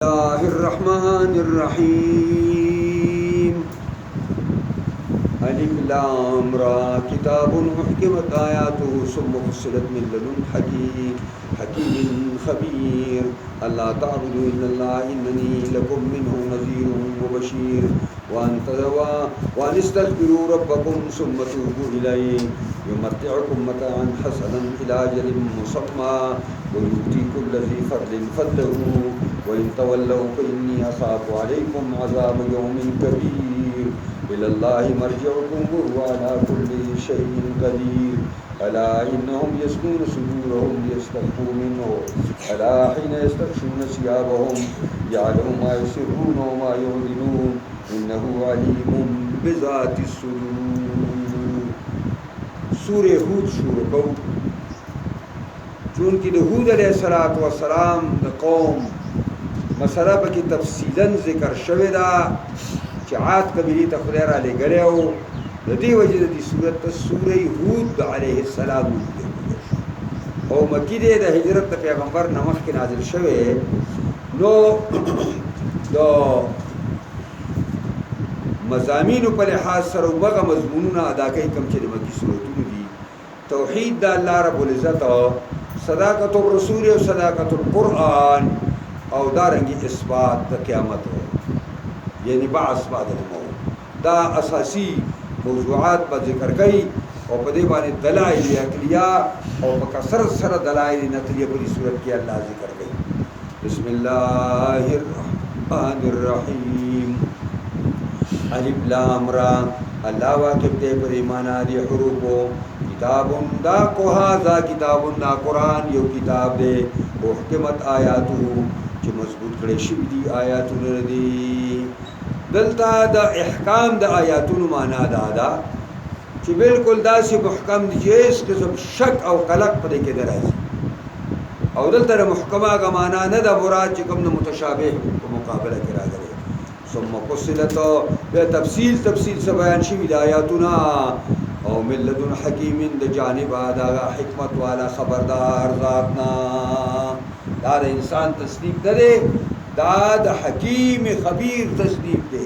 बिस्मिल्लाहिर्रहमानिर्रहीम अलिफ लाम रा किताबुन उहकिमत आयातुहु सुम्मा फुस्सिलत मिन लदुन हकीमिन खबीर अल्ला ताबुदू इल्लल्लाह इन्ननी लकुम मिन्हु नज़ीरुन व बशीर व अनिस्तगफिरू रब्बकुम सुम्मा तूबू इलैहि युमत्तिउकुम मताअन हसनन इला अजलिन मुसम्मा व यु'ती कुल्ला ज़ी फ़ज़लिन फ़ज़लहु व इन तवल्लौ फ़इन्नी अख़ाफ़ु अलैकुम अज़ाब यौमिन कबीर इलल्लाहि मर्जिउकुम व हुवा अला कुल्लि शैइन क़दीर अला इन्नहुम यस्नून सुदूरहुम लियस्तख़्फ़ू मिन्हु अला हिन यस्तग़शून सियाबहुम यअलमु मा युसिर्रून व मा यु'लिनून इन्नहु अलीमुम बिज़ातिस सुदूर। सूरे हूद शुरू को चूँकि हूद अलैहिस्सलाम द कौम मसला की तफसीलन ज़िक्र शवेदा चात कबीरी तखलेरा ले गले हो नदी वजह दी सूरत सूरे हूद अलैहिस्सलाम और मक्की दे द हिजरत पैगंबर नमक के नाजिल शवे नो दो मज़ामीन पर लिहाज सर मगा मजमून अदा कई कम चले मक्की सूरतों दी तौहीद दा अल्लाह रब्बुल इज़्ज़त सदाकतुर रसूल और सदाकतुल कुरान और दारंगी इस्बात द क़यामत हो यानी बास बादल मौत दा असासी मौज़ूआत पर ज़िक्र कई और पदे बाने दलाइल अक़लिया और बकसर सर दलाइल नक़लिया पूरी सूरत के अल्लाह ज़िक्र कई। बिस्मिल्लाहिर्रहमानिर्रहीम अलिफ लाम रा अल्लाह वाक़िफ़ दे पर ईमाना दी हुरूफ़ो किताबुन दा कोहाज़ा किताबुन दा कुरान यो किताब दे उहकिमत आयातुहु जो मजबूत करे शिव दी आयातुन दी दलता द अहकाम द आयातुन माना दादा कि बिल्कुल दासी मुहकम जिस किस्म शक और कलक पर के दराज़ी और दलता मुहकमा का माना न द मुराद चिकम न मुतशाबिह को मुकाबला करा करे सुम्मा फुस्सिलत बे तफसील से बयान शिव दी आयातुना और मिन लदुन हकीमिन द जानिब आदा हिकमत वाला खबरदार ज़ातना दाद इंसान तस्दीक दे दाद हकीम खबीर तस्दीक दे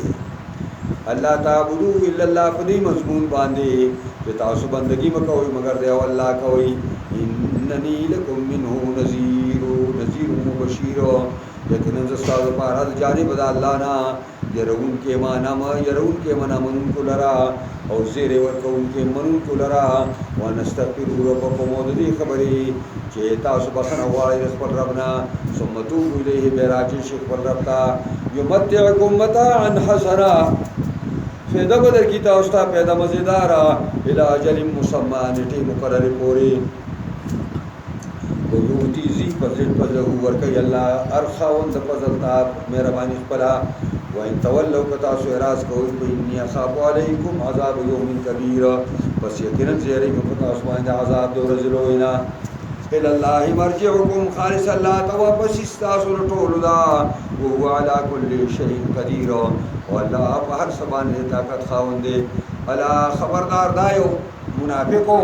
अल्लाह ताबुदू इल्लल्लाह फदी मज़मून बांधे कि तासु बंदगी में कोई मगर दे अल्लाह कोई इन्ननी लकुम मिन्हु नज़ीरुन व बशीर यकीनन ज़स्ताद पारा जानिब अल्लाह ना यरउन के माना मनन को लरा और ज़ेरे वर को उनके मनन को लरा व नस्तग़फिरु रब्बकुम दी खबरी चेता सुबहन वाले रस्पल रबना सुम्मा तूबू इलैहि बेराजी शेख पर रब्ता युमत्तिउकुम मताअन हसना फ़ायदा बदर की ताउस्ता पैदा मज़ेदारा इला अजलिन मुसम्मा निटी मुकर्रर पूरी यु'ती ज़ी फ़ज़लहु वर्कई अल्लाह अरखावंद फ़ज़ल ता मेहरबानी खपला व इन तवल्लौ कतासु एराज़ कोई इन्नी अख़ाफ़ु अलैकुम अज़ाब यौमिन कबीर बस यकीनन ज़ेरे में कतासु माइंदा अज़ाब दो रज़लोइना इलल्लाहि मर्जिउकुम खालिस अल्लाह तवा बस इस्तासु टोलुदा व हुवा अला कुल्लि शैइन क़दीर और अल्लाह आप हर सबान ताकत खावंदे अला खबरदार दायो मुनाफिको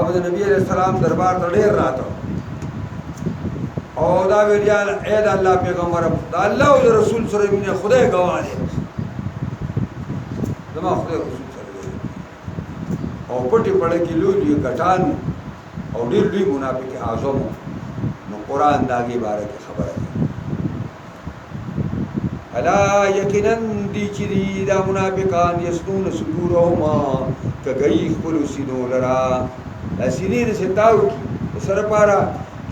अब नबी अलैहिस्सलाम दरबार तो ढेर रहा था और दा वेरियाल ऐद अल्लाह पैगंबर अल्लाह और रसूल सल्लल्लाहु अलैहि वसल्लम खुदा गवाह है जमा खुदा रसूल सल्लल्लाहु अलैहि वसल्लम और पट्टी पड़े की लूली घटान और डी मुनाफिक आज़म न कुरान दागी बारे की खबर है अला यकीनन दी चिरी दा मुनाफिकान यस्नून सुदूरहुमा कगई खुल सिनो लरा असीरीन से ताऊ की सर पारा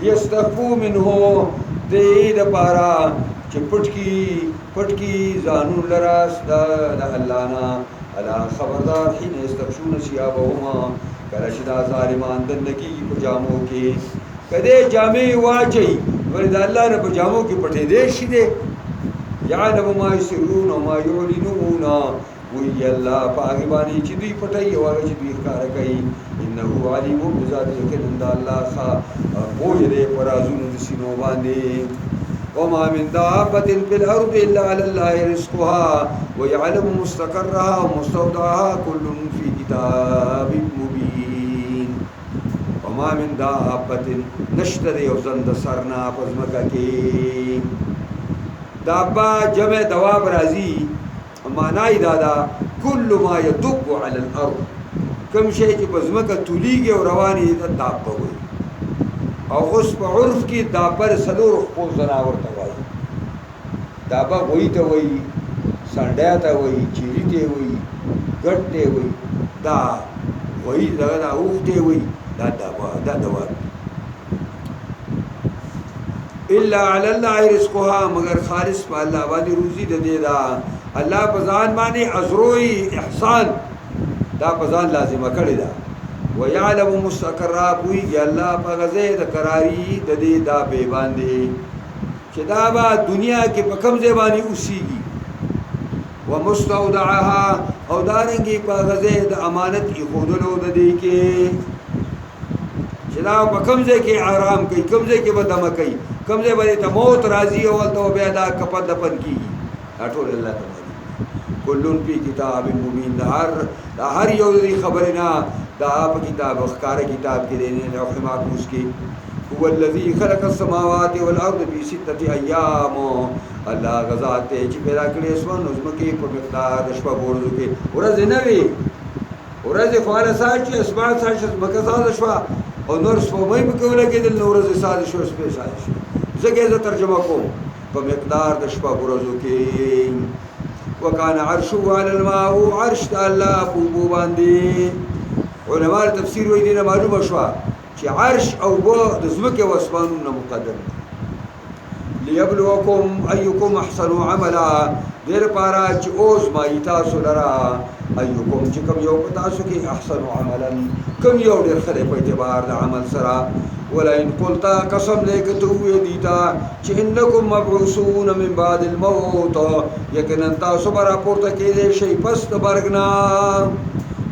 यस्तख़्फ़ू मिन्हु दे द पारा कि पटकी जानू लरास दा अल्लाह ना अला खबरदार हिन यस्तग़शून सियाबहुमा करशदा ज़ालिमान दन्नकी की पजामों के कदे जामे वाचई वरद अल्लाह ने पजामों की पटे देश दे यालमु मा युसिर्रून व मा यु'लिनून वही अल्लाह पागिबानी चिदी पटई और चिदी कार कई इन्नहु अलीमुम बिज़ाति यकीनन अल्लाह खा बोझरे पराजुन दिसिनो बांधे व मा मिन दाब्बतिन फिल अर्दि इल्ला अल्लाहि रिज़्क़ुहा व यअलमु मुस्तक़र्रहा व मुस्तौदअहा कुल्लुन फी किताबिन मुबीन व मा मिन दाब्बतिन नश्तरे व ज़ंद सरना पज़मका के دابا جمع دواب راځي معنی دا ده کل ما يدب على الارض کوم شی چې په ځمکه تولیږي او رواني د دابه وي او اوس په عرف کې دابه څلور خپل ځناور ته وایي دابه وایي ته وایي سنډیا ته وایي چیري ته وایي ګټ ته وایي دا وایي دا اوښ ته وایي دا دابه دا دواب الا علی الله رزقها مگر خالص په الله باندې روزي د دې دا الله په ځان باندې ازروي احسان دا په ځان لازمه کړی دا ويعلم مستقرها وی الله په غزه د قراری د دې دا به باندې چې دا با دنیا کې په کوم ځای باندې اوسېږي ومستودعها او دارنګي په غزه د امانت ایښودلو د دې کې چې دا په کوم ځای کې آرام کوي کوم ځای کې به دمه کوي کوم ځای باندې ته موت راځي او ته بیا دا کپد دفن کیږي ټول الله تعالی کلون فی کتاب مبین دا هر یو دی خبرنا دا په کتاب اخکار کتاب کې دی لوح محفوظ کې هو الذی خلق السماوات والارض فی ستة ایام الله غزا ته چې پیدا کړی اسمان نظم کې په مقدار د شپه ورځو کې ورځ نه وي ورځ فعال ساج اسمان ساج مکه ساز شوا او نور سپومې په کوله کې د ورځ ساز شو سپې ساز شو زګه ترجمه کوم په مقدار د شپه ورځو کې وکانه عرشه علی الماء عرش الله په باندې علماء تفسیر وایي دینه معلومه شو چې عرش او بو د زمکه و اسمانونو مقدر ليبلوکم ايکم احسن عملا دیر پارا چې اوس ما تاسو لرا ايکم چې کوم یو تاسو کې احسن عملا کوم یو ډیر خله په اعتبار د عمل سره ولئن قلت قسم لك تو دیتا چې انکم مبعوثون من بعد الموت یقینا تاسو برا پورته کېدې شي پس د برګنا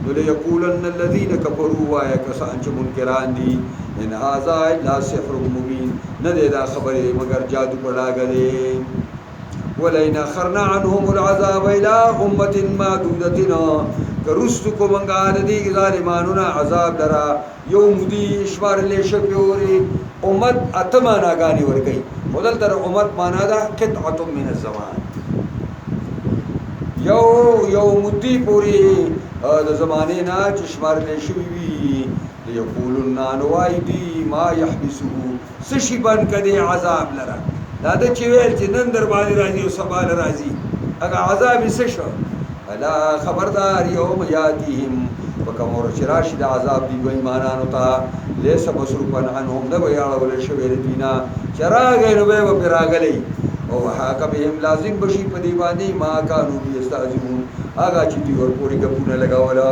وليقولن الذين كفروا ويا کسان چې منکران دي ان هذا الا سحر مبين نه دا خبره مگر جادو پړاګلې ولئن اخرنا عنهم العذاب الى امه معدوده کرستو منګا د دې ظالمانو عذاب درا یوم دی اشوار له شپوري امت اتما ناګانی ورګي بدل تر امت معنا دا قطعه من الزمان یوم دی پوری د زمانه نه چشمار له شوی وی یقولون نوایدی ما يحبسه سشي بن کدي عذاب لرا دا د چویل چې نن در باندې راځي او سبا راځي هغه عذاب یې شو الا خبردار یوم یاتیهم وکمور شراشی د عذاب دی وای مانانو ته لیس مصروفن عنهم نو یاړول شوی دینا چراغ نو به پراغلی او حق بهم لازم بشي په دی باندې ما کانو یستاجمون هغه چې دی ور پوری ګپونه لگاولا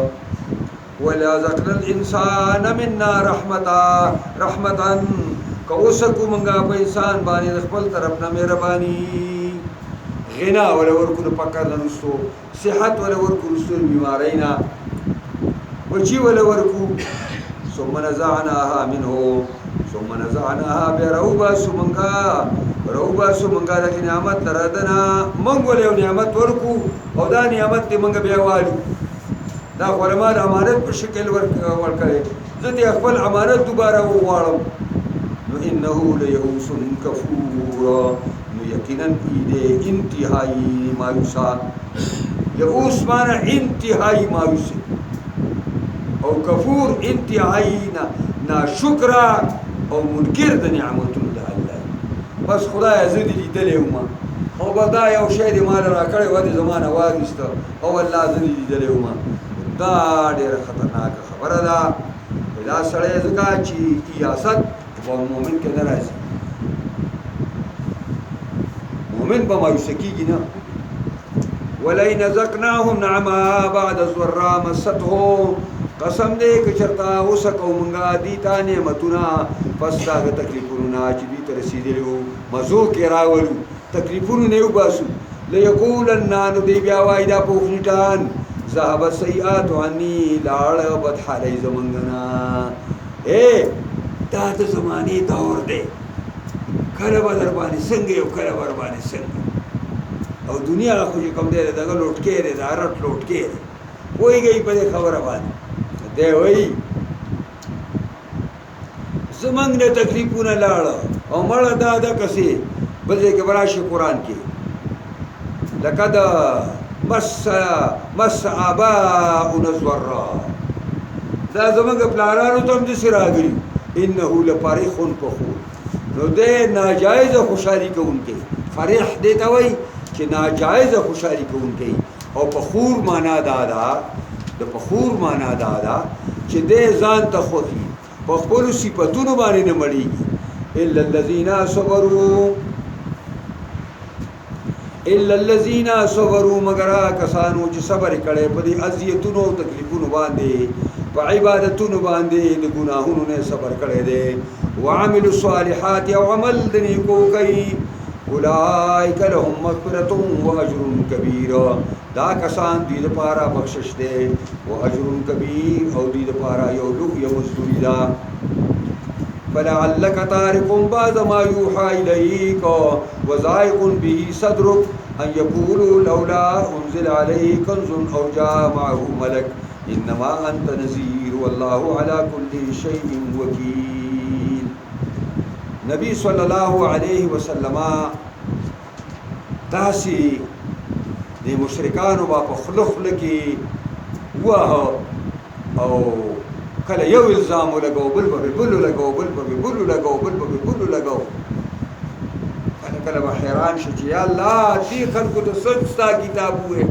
ولا ذکر الانسان منا رحمتا کوسکو منګه په انسان باندې خپل طرف نه مهرباني غنا ولا ورکو پکړ لنستو صحت ولا ورکو رسو بیمارینا وچی ولا ورکو ثم نزعناها منه بروبا سمنګا د نعمت تردنا منګ ولې نعمت ورکو او دا نعمت دې منګ بیا والو دا علماء امانت په شکل ورکړي ځکه خپل امانت دوباره وغواړم نو انه ليئوس کفور نو یقینا دې انتهایی مایوسا یئوس معنی انتهایی مایوس او کفور انتهایی نا شکر او منکر د نعمتونو د الله بس خدای عزت دې دلې ومه او بدا یو شی دې مال را کړی و دې زمانہ واغسته او الله عزت دې دلې ومه دا ډېر خطرناک خبره ده دا سړی ځکه چې ریاست په مؤمن کې نه راځي مؤمن به مایوس کېږي نه ولئن ذقناهم نعما بعد ضرا مسته قسم دې که چرته وسکو مونږه دي تا نعمتونه پس دا تکلیفونه چې دې ته رسېدلي وو مزو کې راولو تکلیفونه نه وباسو ليقولن نو دې بیا وایي دا پوښتنټان ذهب السيئات عني لاړ بدحالي زمنګنا دا د زمانه دور دی کله به در باندې څنګه یو کله ور باندې څنګه او دنیا خو کوم دی دغه لوټ کې دی دا رټ لوټ کې وای گئی په خبره باندې دی وای زمنګ نه تکلیفونه لاړ او مړه دا کسي بلې کې براشي قران کې لقد مس آباؤنا الضرا دا زمانګ پلانانو تم دې سراغلی انه لفرح فخور نو دې ناجایز خوشالي کوونکې فرح دې ته وای چې ناجایز خوشالي کوونکې او فخور معنا دادا د فخور معنا دادا چې دې ځان ته خوخي په خپل صفاتونو باندې نه مړیږي الا الذين صبروا مگر کسانو چې صبر کړي په دې اذیتونو او تکلیفونو باندې په عبادتونو باندې د ګناهونو نه صبر کړي دي وعملوا الصالحات او عمل د نیکو کوي اولئک لهم مغفرة واجر کبیر دا کسان دې لپاره بخشش ده او اجر کبیر او دې لپاره یو لوی مزدوری ده فلعلك تارك بعض ما يوحى إليك وضائق به صدرك أن يقولوا لولا أنزل عليه كنز أو جاء معه ملك إنما أنت نذير والله على كل شيء وكيل نبي صلى الله عليه وسلم داسي دي مشرکانو با په خلخ لکی واه او کله یو الزام لګاو بل په بل لګاو بل په بل لګاو بل په بل لګاو کله به حیران شي چې یا الله دې خلکو ته سچتا کتاب وې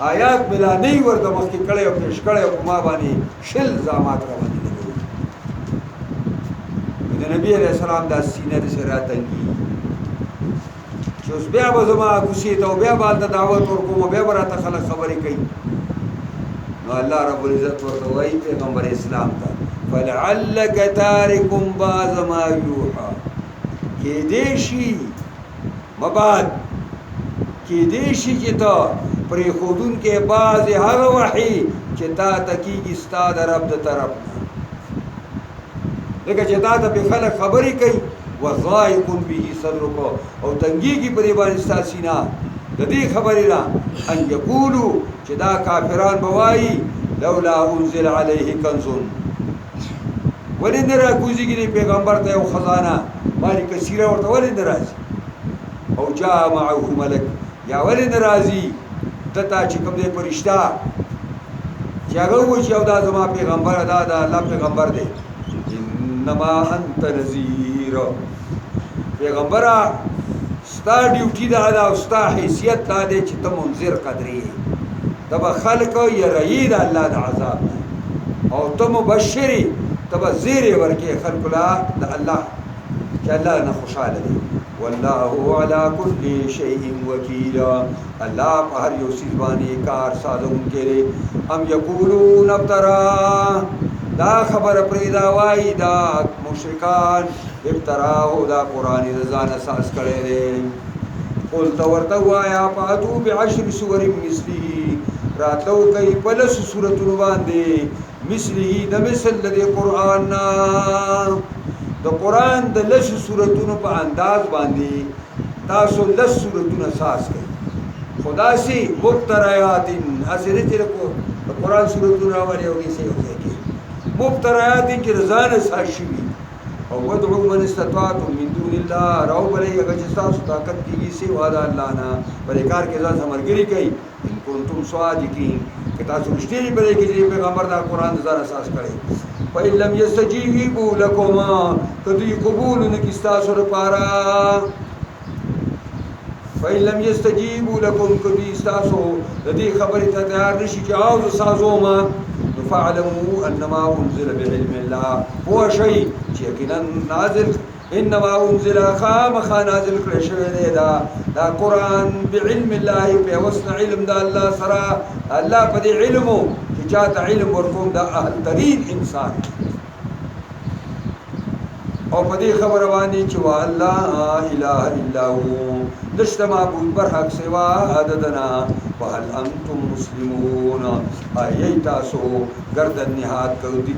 آیات بلا نه ورته مخکې کړي او پیش کړي او ما باندې شل زامات را باندې لګوي د نبی عليه السلام د سینې سره تنګي چې اوس بیا به زما کوشي ته بیا به دعوت ورکوم بیا به راته خلک خبرې کوي نو الله رب العزت ورته وایي پیغمبر اسلام ته فلعلك تارك بعض ما يوحى کې دې شي مباد کې دې شي چې ته پرې خودون کې بعض هغه وحي چې تا تکیږي ستاد رب د طرف لکه چې تا ته په خلک خبرې کوي وضائق به صدرك او تنګيږي پرې باندې ستاسینا د دې خبرې را ان یقولو چې دا کافران بوایي لولا انزل عليه كنز ولې نه راکوزيږي پیغمبر ته یو خزانه مالک کثیره ورته ولې نه راځي او جاء معه ملک یا ولې نه راځي دته چې کوم دې فرشتہ چې هغه و چې او دا زما پیغمبر دا الله پیغمبر دی انما انت نذیر پیغمبر ستا ډیوټي دا او ستا حیثیت دا دی چې ته منذر قدرې تبه خلق یری د الله د عذاب او ته مبشری تبه زیر ورکه خلق لا د الله چې الله نه خوشاله دی والله على كل شيء وكيل الله په هر یو شی باندې کار سازون کړي هم یقولون ابترا دا خبر پریدا وای دا مشرکان ابترا او دا قران رضان اساس کړي دي قل تورته وایا پاتو بعشر سور مثله راتلو کوي پلس سورۃ باندې مثله د مثل د قران د قران د لس سورتونو په انداز باندې تاسو لس سورتونه اساس کړئ خدا سي مفتریات اسره چې د قران سورتونه راوړي او کیسه وکړي مفتریات چې رضان اساس شي او ودعو من استطاعتم من دون الله راو بلې هغه چې تاسو طاقت کیږي سی وعده الله نه بلې کار کې ځان سمرګري کوي ان کنتم صادقین که تاسو رښتینی بلې کې پیغمبر دا قران ځان اساس کړي فإن لم يستجيبوا لكما كدي قبول نکستاسو لپاره فإن لم يستجيبوا لكم كدي استاسو د دې خبرې ته تیار نشي چې او سازو ما فاعلموا انما انزل بعلم الله هو شيء چې یقینا نازل انما انزل خامخ نازل کړی شوی دی دا قران بعلم الله په وسع علم د الله سره الله په دې علمو چې چاته علم ورکوم د اهل ترین انسان او په دې خبره باندې چې والله اله الا هو نشته معبود بر حق سوا عددنا وهل انتم مسلمون اي تاسو گردن نهاد کوي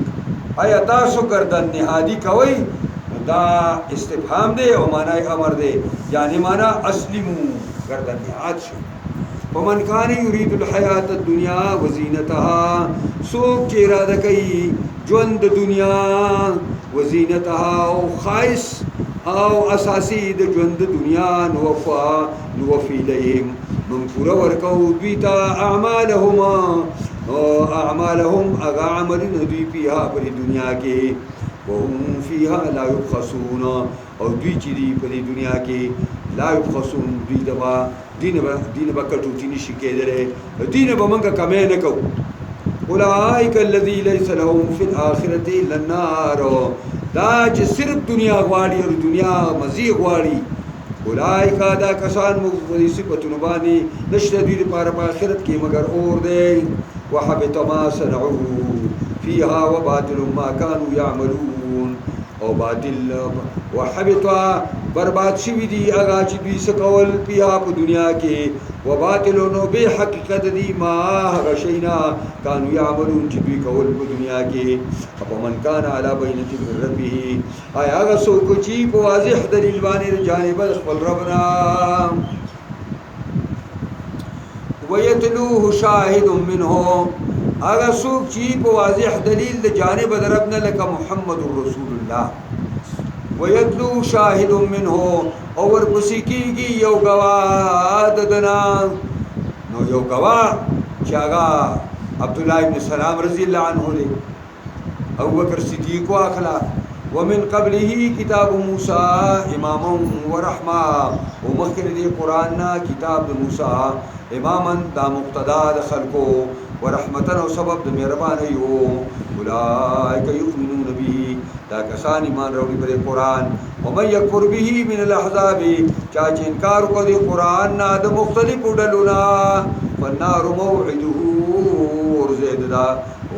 اي تاسو گردن نهادي کوي دا استفهام دی او معنی امر دی یعنی معنی اسلمو گردن نهاد شو ومن كان يريد الحياه الدنيا وزينتها سوق چې اراده کوي ژوند د دنیا وزینتها او خاص او اساسی د ژوند دنیا نوفي الیهم من پورا ورکو دویتا اعمالهم اغا عملن دوی پیها پر دنیا کے وهم فیها لا یبخسون او دوی چی دی پر دنیا کے لا یبخسون دوی دبا دین با کٹوچی نشی کے درے دین با منگا کمی نکو اولئک الذی لیس لهم فی الاخرة الا النار دا چی صرف دنیا غواری اور دنیا مزی غواری اولئک دا کسان مغفری صفت نبانی نشد دوی پارا پا آخرت کی مگر اور دے وحبط ما صنعوا فيها وباطل ما كانوا يعملون او باطل وحبط برباد شوی دی اغا چې دوی سکول پیا په دنیا کې وباطل نو به حقیقت دی ما هغه شینا كانوا يعملون چې دوی کول په دنیا کې اپا من کان علی بینۃ من ربه آیا هغه څوک چې په واضح دلیل باندې جانب خپل ربنا ويتلوه شاهد منه اگر سوک چی په واضح دلیل د جانب دربنا لك محمد رسول الله ويتلو شاهد منه اور بسیکیږي یو گواه ددنا نو یو گواه چاغا عبد الله ابن سلام رضی الله عنه له ابو بکر صدیق واخلا ومن قبله كتاب موسى اماما ورحمه ومخکې د قران کتاب د موسی اماما دا مقتدا د خلقو ورحمتا او سبب د مهرباني او اولئک یؤمنون به دا کسان ایمان راوړي پر قران او من یکفر به من الاحزاب چا چې انکار کوي د قران نه د مختلفو ډلو نه فالنار موعده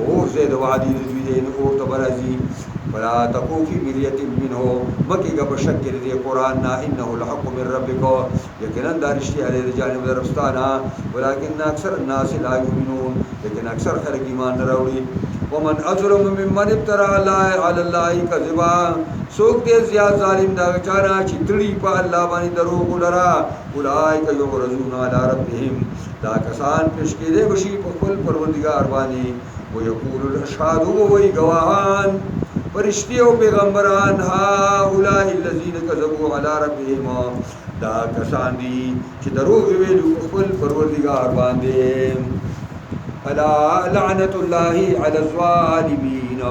اور زید وعدی د دوی نه اور تبرزی فلا تقو فی مریت منه مکی کا بشک کے دے قرآن نا انه الحق من ربک یقینا دارشتی علی جانب ربستانا ولكن اکثر الناس لا یؤمنون لیکن اکثر خلق ایمان نہ راوڑی ومن اظلم ممن ابترى علی الله کذبا سوک دے زیاد ظالم دا چانا چتڑی پا اللہ بانی دروغ لرا اولئک یعرضون علی ربهم دا کسان پیش کے دے بشی پخل پروردگار بانی ویقول الاشهاد وی گواہان فرشتی و پیغمبران هؤلاء الذین کذبوا علی ربهم دا کسان دی چې دروغ ویلو خپل پروردگار باندې الا لعنت الله علی الظالمین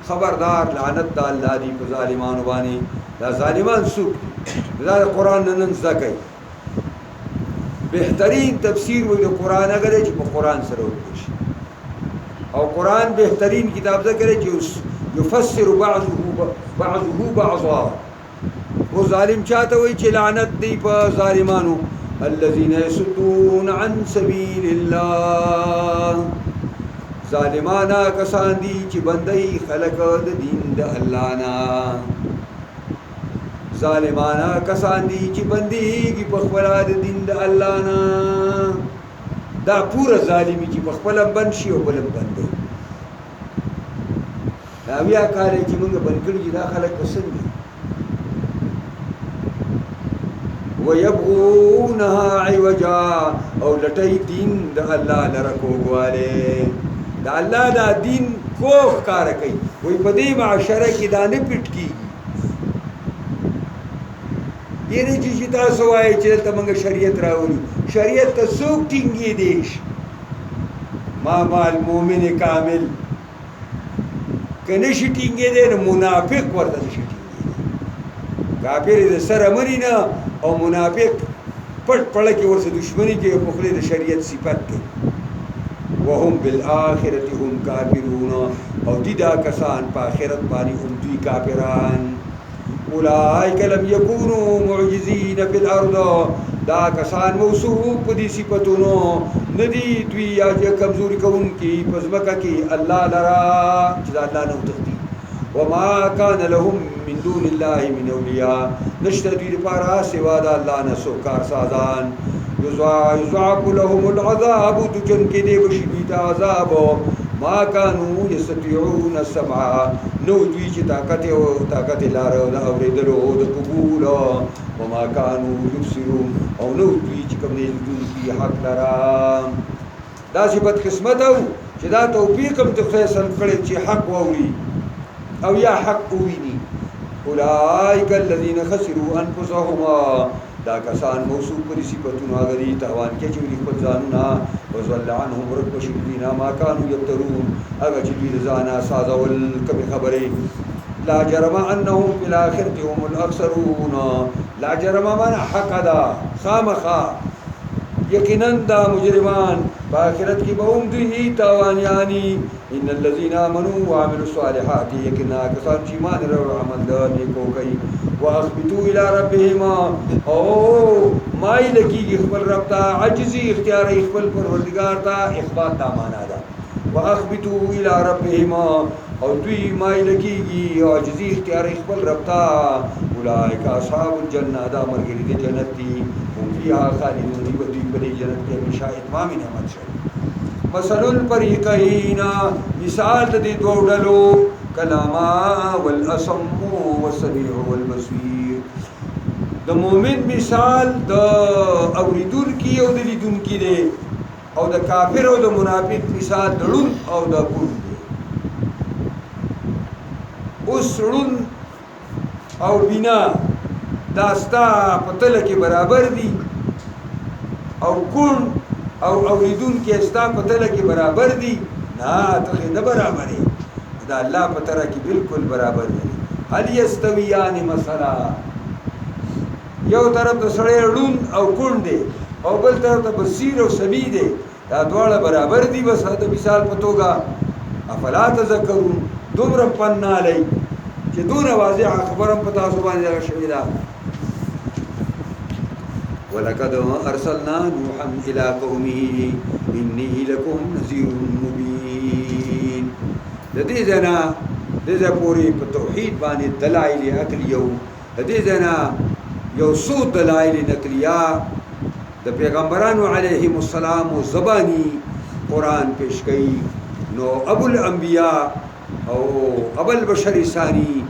خبردار لعنت الله دی په ظالمانو باندې دا ظالمان سوق دا قران نن زکای بهترین تفسیر وی د قران اگر چې په قران سره وکړي او قران بهترین کتاب ذکر چې يفسر بعضه بعضا وہ ظالم چاہتا ہوئی چھ لعنت دی پا ظالمانو الذين يصدون عن سبيل الله ظالمانا کسان دی چھ بندئی خلق دین دا اللہ نا ظالمانا کسان دی چھ بندی کی پخبلا دین دا اللہ نا دا پورا ظالمی چھ پخبلا بنشی و بلن بندی اویا کاری چې موږ بنکړي چې دا خلک پسند دي ويبغونها عوجا او لټي دین د الله لره کوواله د الله دا دین کوخ کار کوي وای په دې معاشره کې دا نه پټ کیږي یره چې تاسو وایي چې ته موږ شریعت راوړو شریعت ته څوک ټینګي دیش ما المؤمن کامل کنه شټینګې دې منافق ورته شټینګې کافر دې سره منی نه او منافق پټ پړ کې ورسره دښمنی کې په خله د شریعت صفات کې وهم بالآخرة هم کافرون او دې دا کسان په آخرت باندې هم دوی کافران اولئک لم یکونوا معجزین فی الارض دا کسان موصوف په دې صفاتونو ندی دوی یا کمزوری کوونکی پزمکه کې الله لرا چې الله نه وتختی وما كان لهم من دون الله من اولیاء نشته دوی لپاره سوا د الله نه څوک کارسازان یضاعف لهم العذاب دجن کې دی بشدید عذاب ما كانوا يستطيعون السمع نو دوی چې طاقت لاره د اوریدلو د قبول وما كانوا يبصرون او نو دوی چې کوم نه دوی حق لرا دا صفت قسمت او چې دا توفیق هم ته فیصل کړي چې حق ووري او یا حق وویني اولئک الذین خسروا انفسهم دا کسان موصوف پر صفتونه غدي تاوان کې چې خپل ځانونه وزل عنهم رب شدینا ما كانوا يفترون هغه چې دوی ځانا سازول کبه خبره لا جرم انهم في الاخره هم الاخسرون لا جرم من حق دا خامخا یقینا دا مجرمان باخرت کی بهم دوی تاوانیانی ان الذين امنوا وعملوا الصالحات یقینا کسان چې ایمان لري عمل نیکو کوي واخبتوا الى ربهم او مایل کیږي خپل رب ته عجزي اختیار خپل پروردگار ته اخبات دا معنا ده واخبتوا الى ربهم او دوی مایل کیږي عجزي اختیار خپل رب ته اولئک اصحاب الجنه دا مرګري د جنت دي هم فيها خالدون ودي په جنت کې همیشه اتمام نعمت شي مثل الفريقين مثال د دې دوه ډلو کلاما والاصم والسميع والبصير د مؤمن مثال د اوریدون کی او د لیدون کی دی او د کافر او د منافق مثال د لون او د کون دی اوس لون او بنا داستا پتل کې برابر دي او کون او اوریدون کې استا پتل کې برابر دي نه ته نه برابر دي دا الله په تر کې بالکل برابر دي هل یستویان مثلا یو طرف ته سړی لون او کون دی او بل طرف ته بصیر او سمیع دی دا دواړه برابر دي بس د مثال په توګه افلا تذکرون دومره پنا لای چې دونه واضح خبرم پتا سو باندې راشي دا ولقد ارسلنا نوحا الى قومه اني لكم نذير مبين د دې ځنا د دې پوری په توحید باندې دلایل عقلیو د دې ځنا یو څو دلایل نقلیه د پیغمبرانو علیهم السلام او زبانی قران پیش کړي نو ابو الانبیاء او ابو البشر ثانی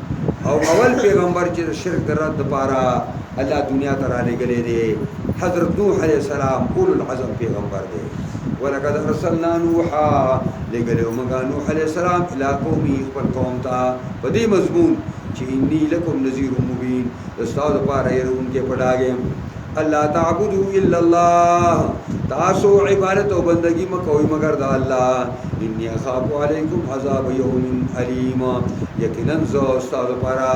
او اول پیغمبر چې شرک درد لپاره الله دنیا ته را لګلې دي حضرت نوح علیہ السلام اول العزم پیغمبر دی ولقد ارسلنا نوحا لګلې موږ نوح علیہ السلام الی قومه خپل قوم ته په دې مضمون چې انی لکم نذیر مبین استاد لپاره یې رونکې پډاګم الله تعبدوا الا الله تاسو عبادت او بندگی مکوئ مگر د الله انی اخاف علیکم عذاب یوم علیم یقینا زو استاد لپاره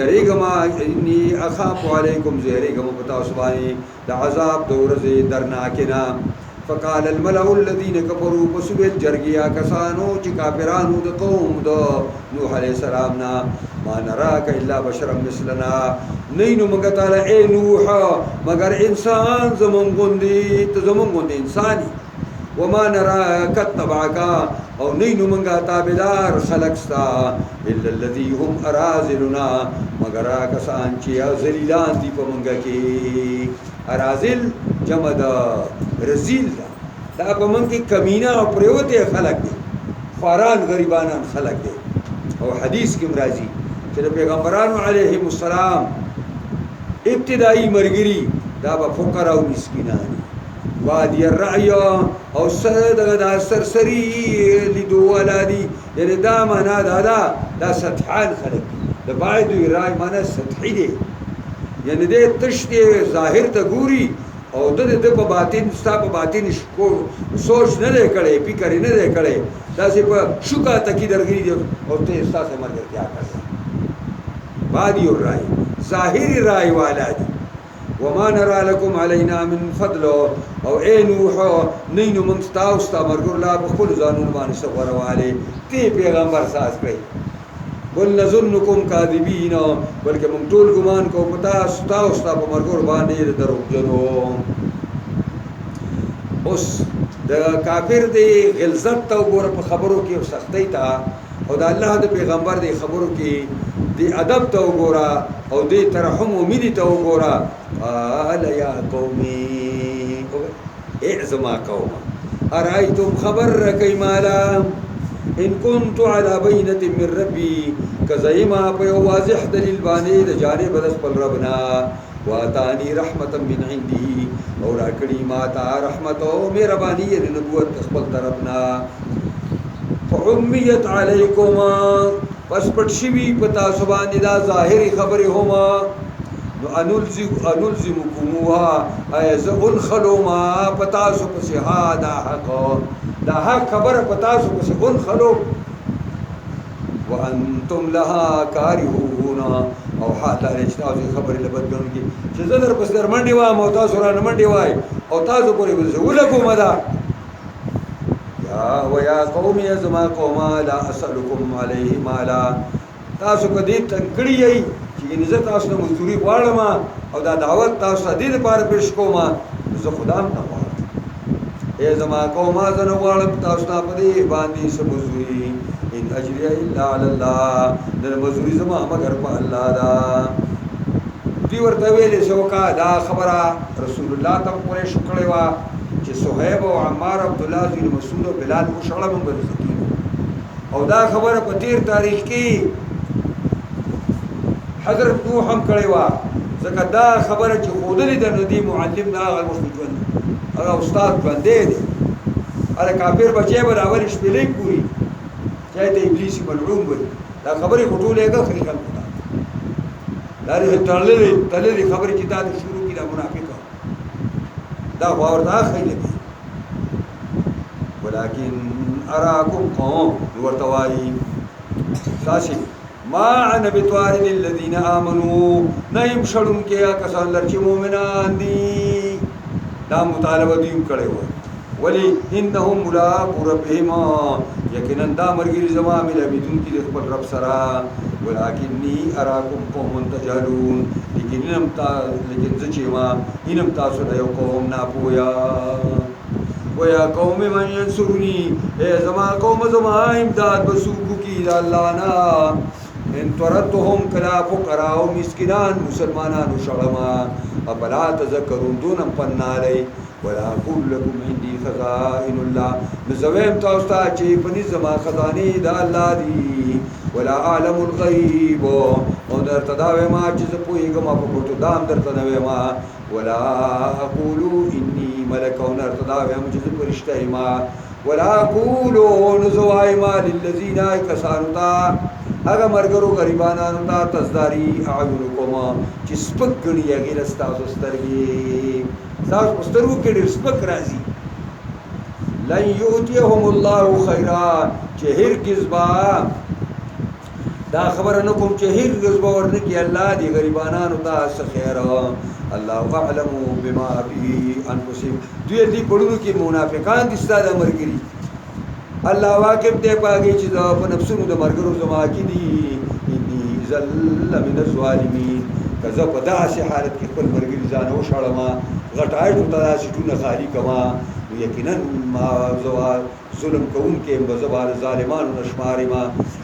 یریګما انی اخاف علیکم زهریګما پتا سبحانی د عذاب د ورځې درناکنا فقال الملأ الذين كفروا بسبت جرگیا کسانو چې کافرانو د قوم د نوح علیہ السلام نا ما نراك الا بشرا مثلنا نینو مگر تعالی اے نوح مگر انسان زمون غوندي ته زمون غوندي انساني وما نراك اتبعك او نینو مگر تابعدار خلقستا الا الذي هم اراذلنا مگر کسان چې ذلیلان دي په منګه کې اراذل جمع د رزیل دا په من کې کمینه او پریوته خلق دي خوران غریبانان خلق دي او حدیث کې مرাজি چې پیغمبرانو علیهم السلام ابتدائی مرګري دا به فقرا او مسکینان وادي الرعي او سره سرسری لیدو ولادي یعنی دا معنا دا سطحان خلق د باید رای معنا سطحي دي یعنی دې تشته ظاهر ته ګوري او د په باطن ستا په باطن کو سوچ نه کړي فکر نه کړي دا چې په شوکا تکي درګري دي او ته استاسه مرګ کیا کوي بادي الرای ظاهري رای والا دي وما نرى لكم علينا من فضل او اے نوح نینو من تاسو مرګ لا بخل ځانون باندې صبرواله تی پیغمبر ساز کړي بل نظنکم کاذبین بلکې موږ ټول ګمان کوو پتا تاسو په مرګ باندې دروغجنو اوس د کافر دی غلظت او ګور په خبرو کې او سختۍ تا او د الله د پیغمبر دی خبرو کې دی ادب ته وګورا او دی ترحم او مینه ته وګورا قال یا قومي اعزما قوم ارایتم خبر رکی مالا ان كنت على بينة من ربي كزيما په واضح دلیل باندې د جانب د خپل ربنا واتانی رحمتا من عنده او راکړي ما تا رحمت او مهرباني د نبوت خپل طرفنا فعميت عليكم پس پټ شوي په تاسو باندې دا ظاهري خبرې هم نو انلزمکموها ای زه انخلوما په تاسو پسې ها دا حق خبره په تاسو پسې انخلو وانتم لها کارهون او حال چې تاسو خبرې لبدګونکي چې زه در پسې در منډې وایم او تاسو را نه منډې وای او تاسو پورې به زه ولګوم دا یا قوم زما قوما لا اسألكم عليه مالا تاسو کدی تنکړی یې چې زه تاسو نه مزدوري غواړم او دا دعوت تاسو دې لپاره پیش کوم زه خدام نه غواړم اے زما قوما زه نه غواړم تاسو نه په دې باندې څه مزدوري ان اجري الا على الله د مزدوري زما مگر په الله دا دی ورته ویلې شوکا دا خبره رسول الله ته قریش کړي وا چې صہیب او عمار عبد الله بن مسعود او بلال مشعله من برزکی او دا خبره په تیر تاریخ کې حضرت نوح هم کړي وا ځکه دا خبره چې خودلې د ندی معلم دا هغه مستجون هغه استاد باندې دی هغه کافر بچي برابر شپلې پوری چای ته ابلیس ملعون وي دا خبره خټولې هغه خلک دا تللې خبره چې دا شروع کی دا منافق دا ورته خیله دي ولكن اراكم قوم ورتوای ساشي ما انا بتوارد الذين امنوا نیم شړون کې کسان لرچ مؤمنان دي دا مطالبه دي کړي و ولی انهم ملاقات ربهم یقینا دا مرګي زما مل بدون کې خپل رب سره ولكني اراكم قوم تجهلون لیکن زچې ما انم تاسو د یو قوم نه پویا ويا قوم من ينصرني اے زما قوم زما امداد بسوکو کی دا اللہ نا ان تردهم کلا فقراء و مسکنان مسلمانان شغما افلا تذکرون دونم پنالی ولا اقول لكم عندي خزائن الله نزویم تاستا چی پنی زما خزانی دا اللہ دی ولا اعلم الغیب او در تداوی ما چیز پوئیگا ما پکوٹو دام در تداوی ما ولا اقولو انی ملکون ارتداوی هم چیز پرشتای ما ولا اقولو نزوائی ما للذین آئی کسانو تا اگا مرگرو غریبانانو تا تزداری اعیونکو ما چی سپک گنی اگی رستاسو سترگی ستاسو سترگو کڑی سپک رازی لن یؤتیهم اللہ خیران چی ہرگز با دا خبر نکم چې هرگز باور نکي الله دی غریبانانو ته خیر الله اعلم بما فی انفسهم دوی دې پړونو کې منافقان دي ستاسو مرګري الله واقف دی پاږي چې دا په نفسونو د مرګرو زما کې دي اني ذل من الظالمین کذا په داسې حالت کې خپل مرګري ځان وشړم غټای ټول تاسو ټول خالی کما یقینا ما زوال ظلم کون کے بزبار ظالمان نشماری ما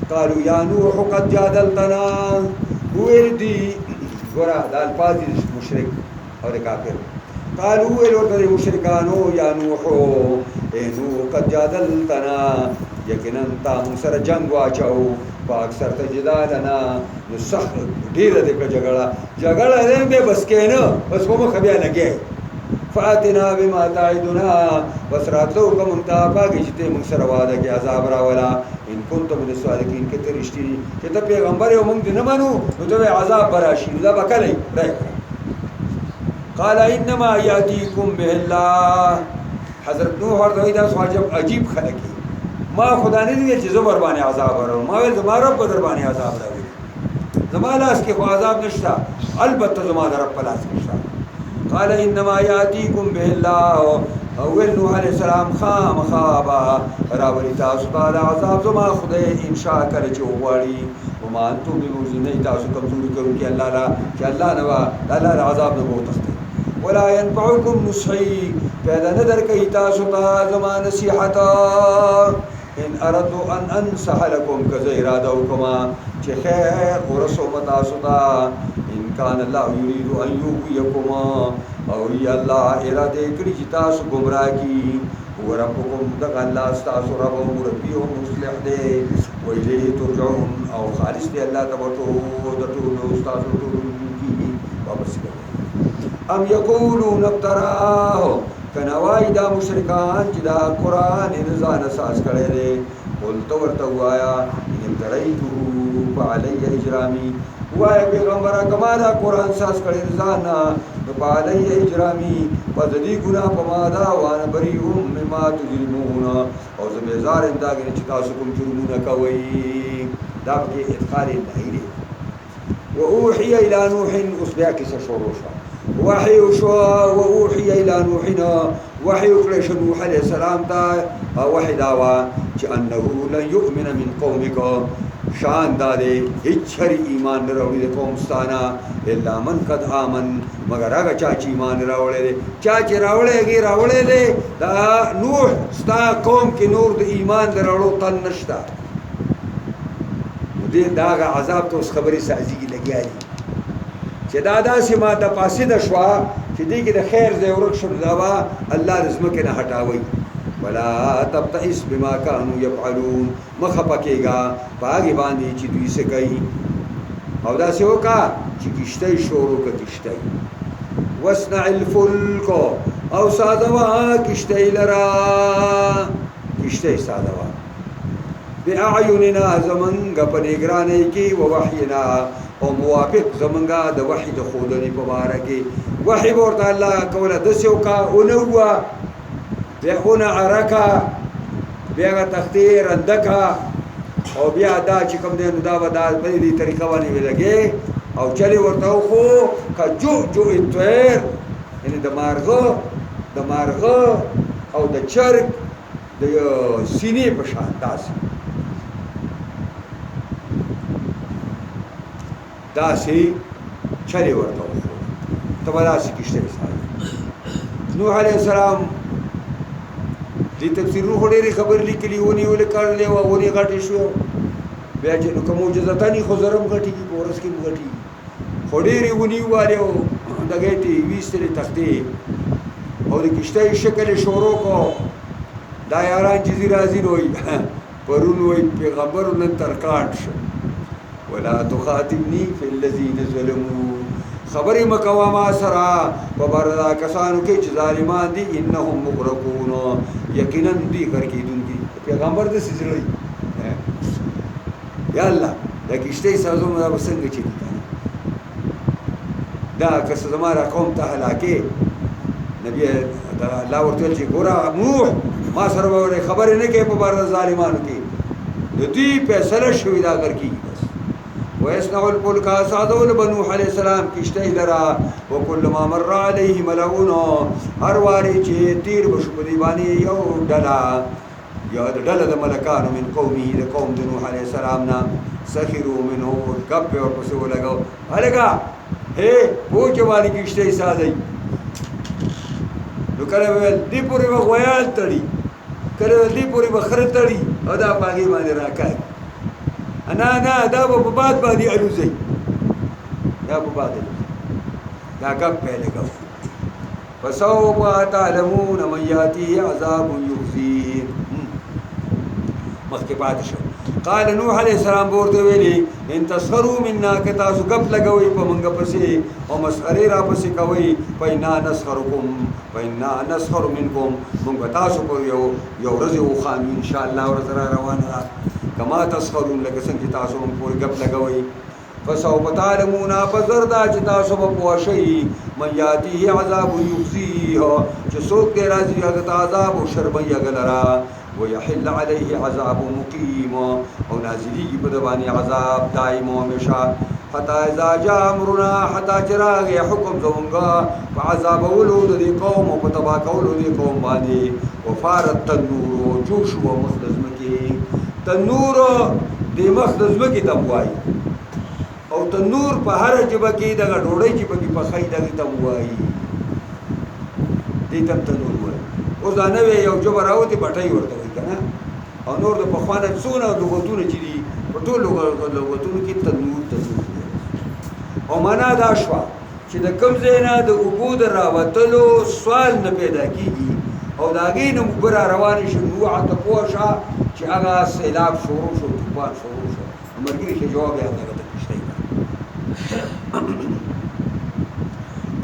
قالوا یا نوح قد جادلتنا ویل دی گورا دا الفاظ مشرک اور کافر قالوا ویل ورته مشرکانو یا نوح اے نوح قد جادلتنا یقینا تا موږ سره جنگ واچو په اکثر تجدالنا نو سخت ډیره د جګړه دې بس کینو بس کوم خبیا لګي فاتنا بما تعدنا وسراتو کوم تا باغی چې موږ سره وعده کې عذاب راولا ان کنتم من الصادقین کې ته رښتینی چې ته پیغمبر یو موږ نه مانو نو ته عذاب براشي دا وکړي قال انما یاتیکم به الله حضرت نوح ورته دا سوال عجیب خلک ما خدا نه دی چې زبر باندې عذاب راو ما ویل زما رب در باندې عذاب راوي زما لاس کې خو عذاب نشته البته زما رب په لاس کې نشته قال انما یاتیکم به الله او نوح علیہ السلام خام خابا راولی تاسو تعالی عذاب زما خدای انشاء کرے چې وغواړي وما انتم بمعجزین تاسو کمزوري کوي کې الله لا چې الله نوا الله عذاب نه وو تخته ولا ينفعكم نصحي پیدا نظر کوي تاسو ته زما نصیحت ان اردت ان انصح لكم كذا اراده وکما چې خیر ورسو تاسو ته ان كان الله يريد ان يغويكم او یا الله اراده کړی چې تاسو گمراه کی وربکم دغه الله تاسو رب او مربي او مصلح دی و الیه ترجعون او خالص دی الله تبارک د ټول تاسو ټول کی واپس کړي ام یقولون افتراه کنوای دا مشرکان چې دا قران رضان اساس کړي دي قل تو ورته وایا ان تریتو فعلی اجرامی وای پیغمبر کمالا قرآن ساس کړي ځانا نو فعلی اجرامی پدې ګناه په ما دا وان بریهم مما تجرمون او زمیزار انداګنه چې تاسو کوم جرمونه کوي دا به ادخال الهی وأوحي إلى نوح أصبعك سشروشا وحي شوا وأوحي إلى نوحنا وحي كرش نوح عليه السلام تا وحي دعوة أنه لن يؤمن من قومك شان دادے ہچھر ایمان نراوڑی دے قوم ستانا الا من قد آمن مگر آگا چاچی ایمان راوڑے دے چاچی راوڑے گی راوڑے دے دا نوح ستا قوم کی نور دے ایمان دے راوڑو تن نشتا دے داگا عذاب تو اس خبری سازی کی لگی آئی چه دادا سی ما دا پاسی دا شوا چه دیگی دا خیر دے ورک شد داوا اللہ رزمک نہ ہٹاوئی ولا تبتئس بما كانوا يفعلون مخپکے گا باغی باندې چې دوی څه کوي او دا څه وکا چې کشته شروع ک کشته واسنع الفلك او سادوا کشته لرا کشته سادوا باعیننا زمنګ په نگرانی کې او وحینا او موافق زمنګا د وحی د خودنی په باره کې وحی ورته الله کوله د څه وکا او نو بیا عرکا بیا تختیر اندکا او بیا دا چې کوم دی نو دا به دا په دې طریقه باندې ولګي او چلی ورته خو کا جو الطير یعنی د مارغه او د چرګ د سینې په شان داسې چلی ورته خو ته به داسې کشته وسایي نوح علیه السلام دی تفسیر روح ډېرې خبرې لیکلي ونیولې کړلې وه ونې غټې شو بیا چې نو که معجزتانې خو زرم غټېږي په ورځ کې غټېږي خو ډېرې ونې والې او دغې ته یې ویستلې تختې او د کشتۍ شکل یې شروع کړو دا یاران چې ځي راځي نو وایي پرون وایي پیغمبر نن ترکاڼ شو ولا تخاطبني في الذين ظلموا خبری مکوا ما سرا وبردا کسانو کې چې ظالمان دي انهم مغرقون یقینا دي غرقې دي پیغمبر د سجلې یا الله دا کشته سازو مدا وسنګ چې دا کس زماره قوم ته هلاکه نبی الله ورته چې ګورا نوح ما سره وره خبر نه کې په بردا ظالمانو کې د دې فیصله شوې دا غرقې ويصنع الفلك سعدوا بنوح عليه السلام کشته لرا وكل ما مر عليه ملعون هر واري چې تیر بشو په دی باندې یو ډلا د ملکانو من قومه د قوم د نوح عليه السلام نا سخروا منه کپ اور پسو لگاو الګا هي پوچ باندې کشته سازي نو کله ول دی پوری وغویال تړي کله دی پوری بخر تړي او دا باغی باندې راکای انا دا په باد باندې الوزي دا په باد دا کب پهله کو فسوف تعلمون من ياتيه عذاب يخزيه مخکې پاتې شو قال نوح عليه السلام ورته ویلي ان تسخروا منا کتا سو کب لګوي په منګه پسې او مسخري را پسې کوي پینا نسخر منكم موږ تاسو په یو ورځ یو خان ان شاء الله ورځ را روانه کما تسخرون لکه څنګه تاسو هم پورې غب لګوي فسوف تعلمون فزردا چې تاسو په پوښي من یاتیه عذاب یخزیه چې څوک دې راځي هغه عذاب او شرمي غلرا ويحل عليه عذاب مقيم او نازلي په دباني عذاب دائم او همیشه حتى اذا جاء امرنا حتى چراغ حکم زونګه فعذاب ولود دي قوم او تبا کول دي قوم باندې وفارت تنور جوش و مخدزمکی تنور دی مخدزمکی تموای او تنور په هر جبه کې دغه ډوړی چې پکې په خای دغه تموای دې تم تنور وای اوس دا نه یو جبه راوتی پټای ورته وای کنه او نور د پخوانه څونه لغتونه چې دي په ټول لغتونو کې تنور او معنا دا شوا چې د کوم ځای نه د اوبو د راوتلو سوال نه پیدا کیږي او دا غي نو بر روان شي نو عت پوښه چې هغه سیلاب شروع شو طوفان شروع شو مرګري کې جواب یې هغه تشته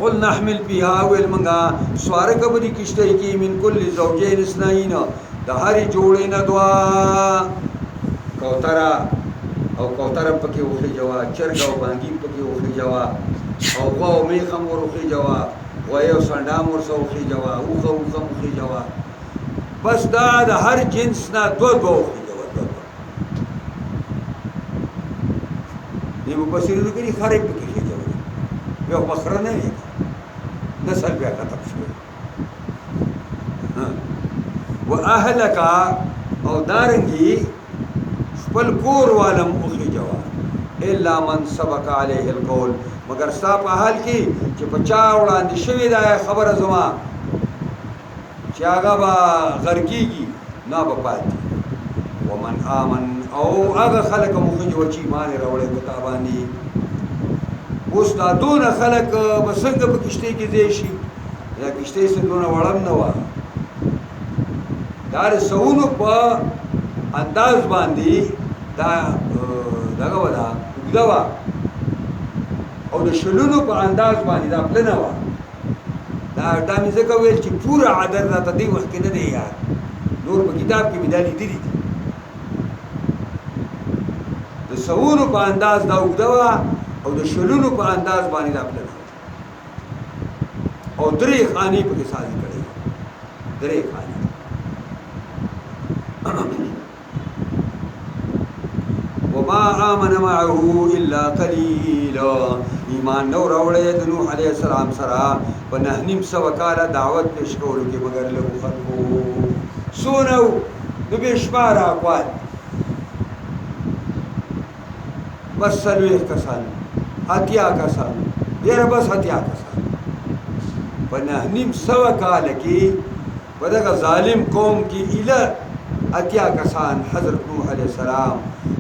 قل نحمل فيها والمنغا سوار کبدي کشته کې من کل زوجين اثنين د هرې جوړې نه دوا کوترا او کوتره پکې وخېجوه، چرګ او بانګي پکې وخېجوه، او غوا او میخ هم ور وخېجوه، غوی او سنډا هم ورسره وخېجوه، اوښه هم وخېجوه. بس دا د هر جنس نه دوه وخېجوه. دې مفسرینو کې خرې پکې خېجولې، بیا خو بخره نه وي، نسل بیا ختم شوی. واهلک او دارنګي خپل کور والم وخېجوه، الا من سبق عليه القول، مگر ستا په حال کې چې په چا وړاندې شوې ده خبره زما چې هغه به غرقېږي نه به پاتې. ومن آمن او هغه خلک هم وخېجوه چې ایمان یې راوړی په تا باندې. اوس دا دونه خلک به څنګه په کشتۍ کې ځای شي؟ دا کشتۍ څه دونه وړم نه وه، دا د سونو په انداز باندې دا دغه وه، دا اوږده وه، او د شلونو په انداز باندې دا پلنه وه. دا مې ځکه ویل چې پوره عدد راته دې وخت کې نه دی یاد، نور په کتاب کې مې دا لیدلي دي. د سونو په انداز دا اوږده وه، او د شلونو په انداز باندې دا پلنه وه، او 3 خانې پکې سازي کړې وې، 3 خانې. وما آمن معه الا قليلا، ایمان نو راوړی د نوح علیه السلام سره په 9.5 کاله دعوت پیش کولو کې مګر لږو خلکو. څونه و؟ د بې شماره اقوال، بس 40 کسان، 80 کسان، یاره بس 80 کسان په 9.5 کاله کې په دغه ظالم قوم کې ایله 80 کسان حضرت نوح علیه السلام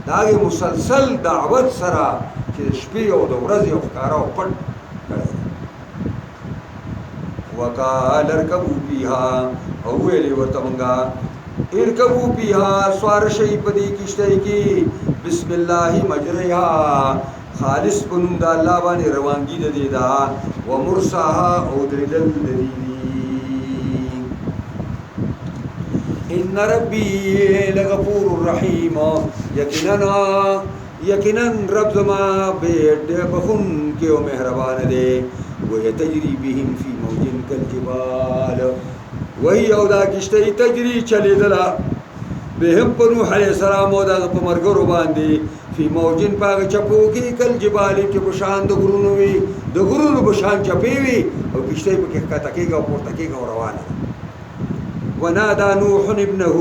د هغې مسلسل دعوت سره چې د شپې او د ورځې او ښکاره او پټ کړی. وقال ارکبوا فیها، او ویلې ورته مونږه ارکبوا فیها، سوار شئ په دې کشتۍ کې، بسم الله مجریها، خالص په نوم د الله باندې روانګي د دې ده، ومرساها، او درېدل د دې دي. ان ربی لغفور الرحیم، یقینا رب زما بیٹ بخون کے و مہربان دے. وہی تجری بهم فی موج کالجبال، وہی او دا کشتی تجری چلی دلا بهم په نوح علیہ السلام او دا په مرګرو باندې فی موجن پاغ چپو کې کالجبال چې بشان د غرونو وي، د غرونو بشان چپی وي، او کشتی په کې ښکته کېږي او پورته کېږي او روانه. ونادى نوح ابنه،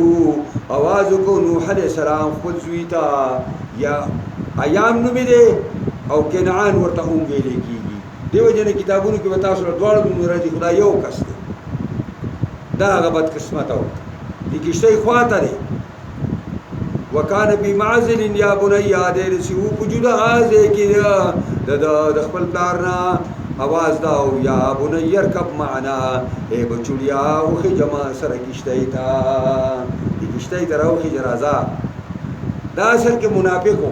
आवाज کو نوح علیہ السلام خپل زوی ته، یا ایام نوم دی او کنعان ورته هم ویل کېږي. دیو جن کتابونو کې به تاسو دواړو نومونه راځي، خدا یو کس دی، دا هغه بدقسمته و. د کشتۍ خواته دی. وکانه بمعزل یا بنی، دی رسي و په جدا ځای کې د خپل پلار نه आवाज دا او یا بنی ارکب معنا، اے بچولیا وخېجه ما سره کشتۍ ته، د کشتۍ ته راوخېجه راځه. دا اصل کې منافق و،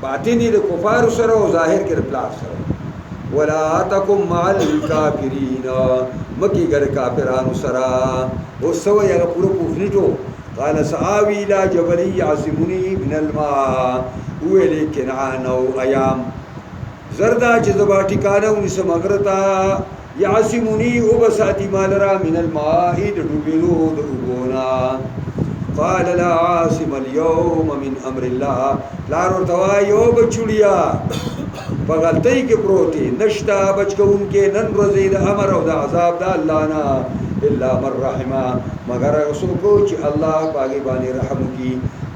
باطن یې د کفارو سره او ظاهر کې د پلار سره. ولا تکن مع الکافرین، مه کېږه د کافرانو سره. اوس څه وایي هغه پوره پوښتنیټو. قال سآوي إلى جبل يعصمني من الماء، ویلې کنعان او ایام زردا چې زبا ټکانه ونیسم غره ته، یعصمني وبساتي مال را من الماء، د ډوبېدو د اوبو نه. قال لا عاصم اليوم من امر الله، پلار ورته وایي او بچوړیا په غلطۍ کې پروت دی، نشته بچ کوونکی نن ورځې د امر او د عذاب د الله نه، الا من رحمه، مگر هغه څوک چې الله په هغې باندې رحم وکړي.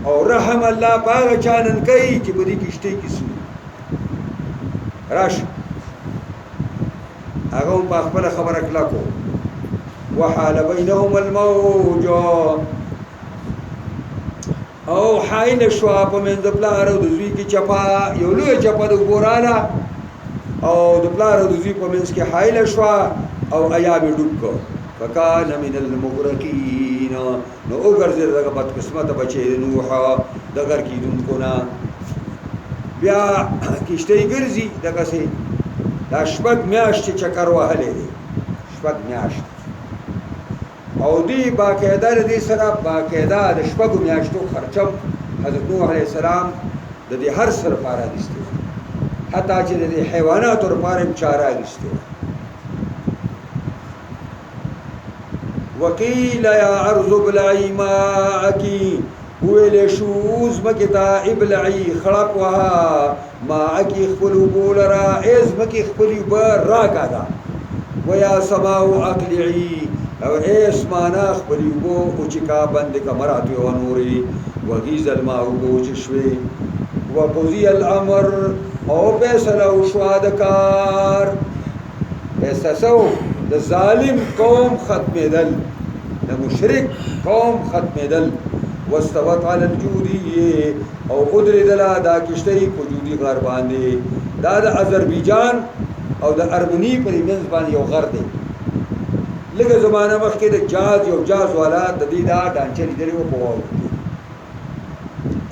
او رحم الله په هغه چا نن کوي چې په دې کشتۍ کې څه راشه. هغه هم په خپله خبره کلک و. وحال بینهم الموج، او حایل شوه په منځ د پلار او د زوی کې چپه، یو لویه چپه د اوبو راله، او د پلار او د زوی په منځ کې حایله شوه، او ایاب یې ډوب کړ. فکان من المغرقین، نو وګرځېد دغه بدقسمته بچی د نوح د غرقېدونکو نه. بیا کشتۍ ګرځي دغسې، دا 6 میاشتې چکر وهلی دی، 6 میاشتې، او دوی باقاعده د دې سره باقاعده د 6 میاشتو خرچم حضرت نوح علیہ السلام د دې هر سر پاره دسته حتی چې د حیوانات ور پاره چاره دسته وقیل یا ارض ابلعی ماءک ویل شوز مکتا ابلعی خړپ وها ماءک خپل بولرا از مکی خپل بر راکادا ویا سماو اقلعی او اسمانا خپل بو او چکا بند کمرات و نوري وغیز الماء بوچشوي وقضي الامر او فیصله شو د کار فیصله د ظالم قوم ختمېدل د مشرک قوم ختمېدل واستوت على الجودي او ادردلا دا کشتۍ په جودي غار باندې دا د آذربایجان او د ارمنی په منځ باندې یو غر دی لکه زمانه مخکې د جاز یو جاز والا د دې دا ډانچې لري او په وو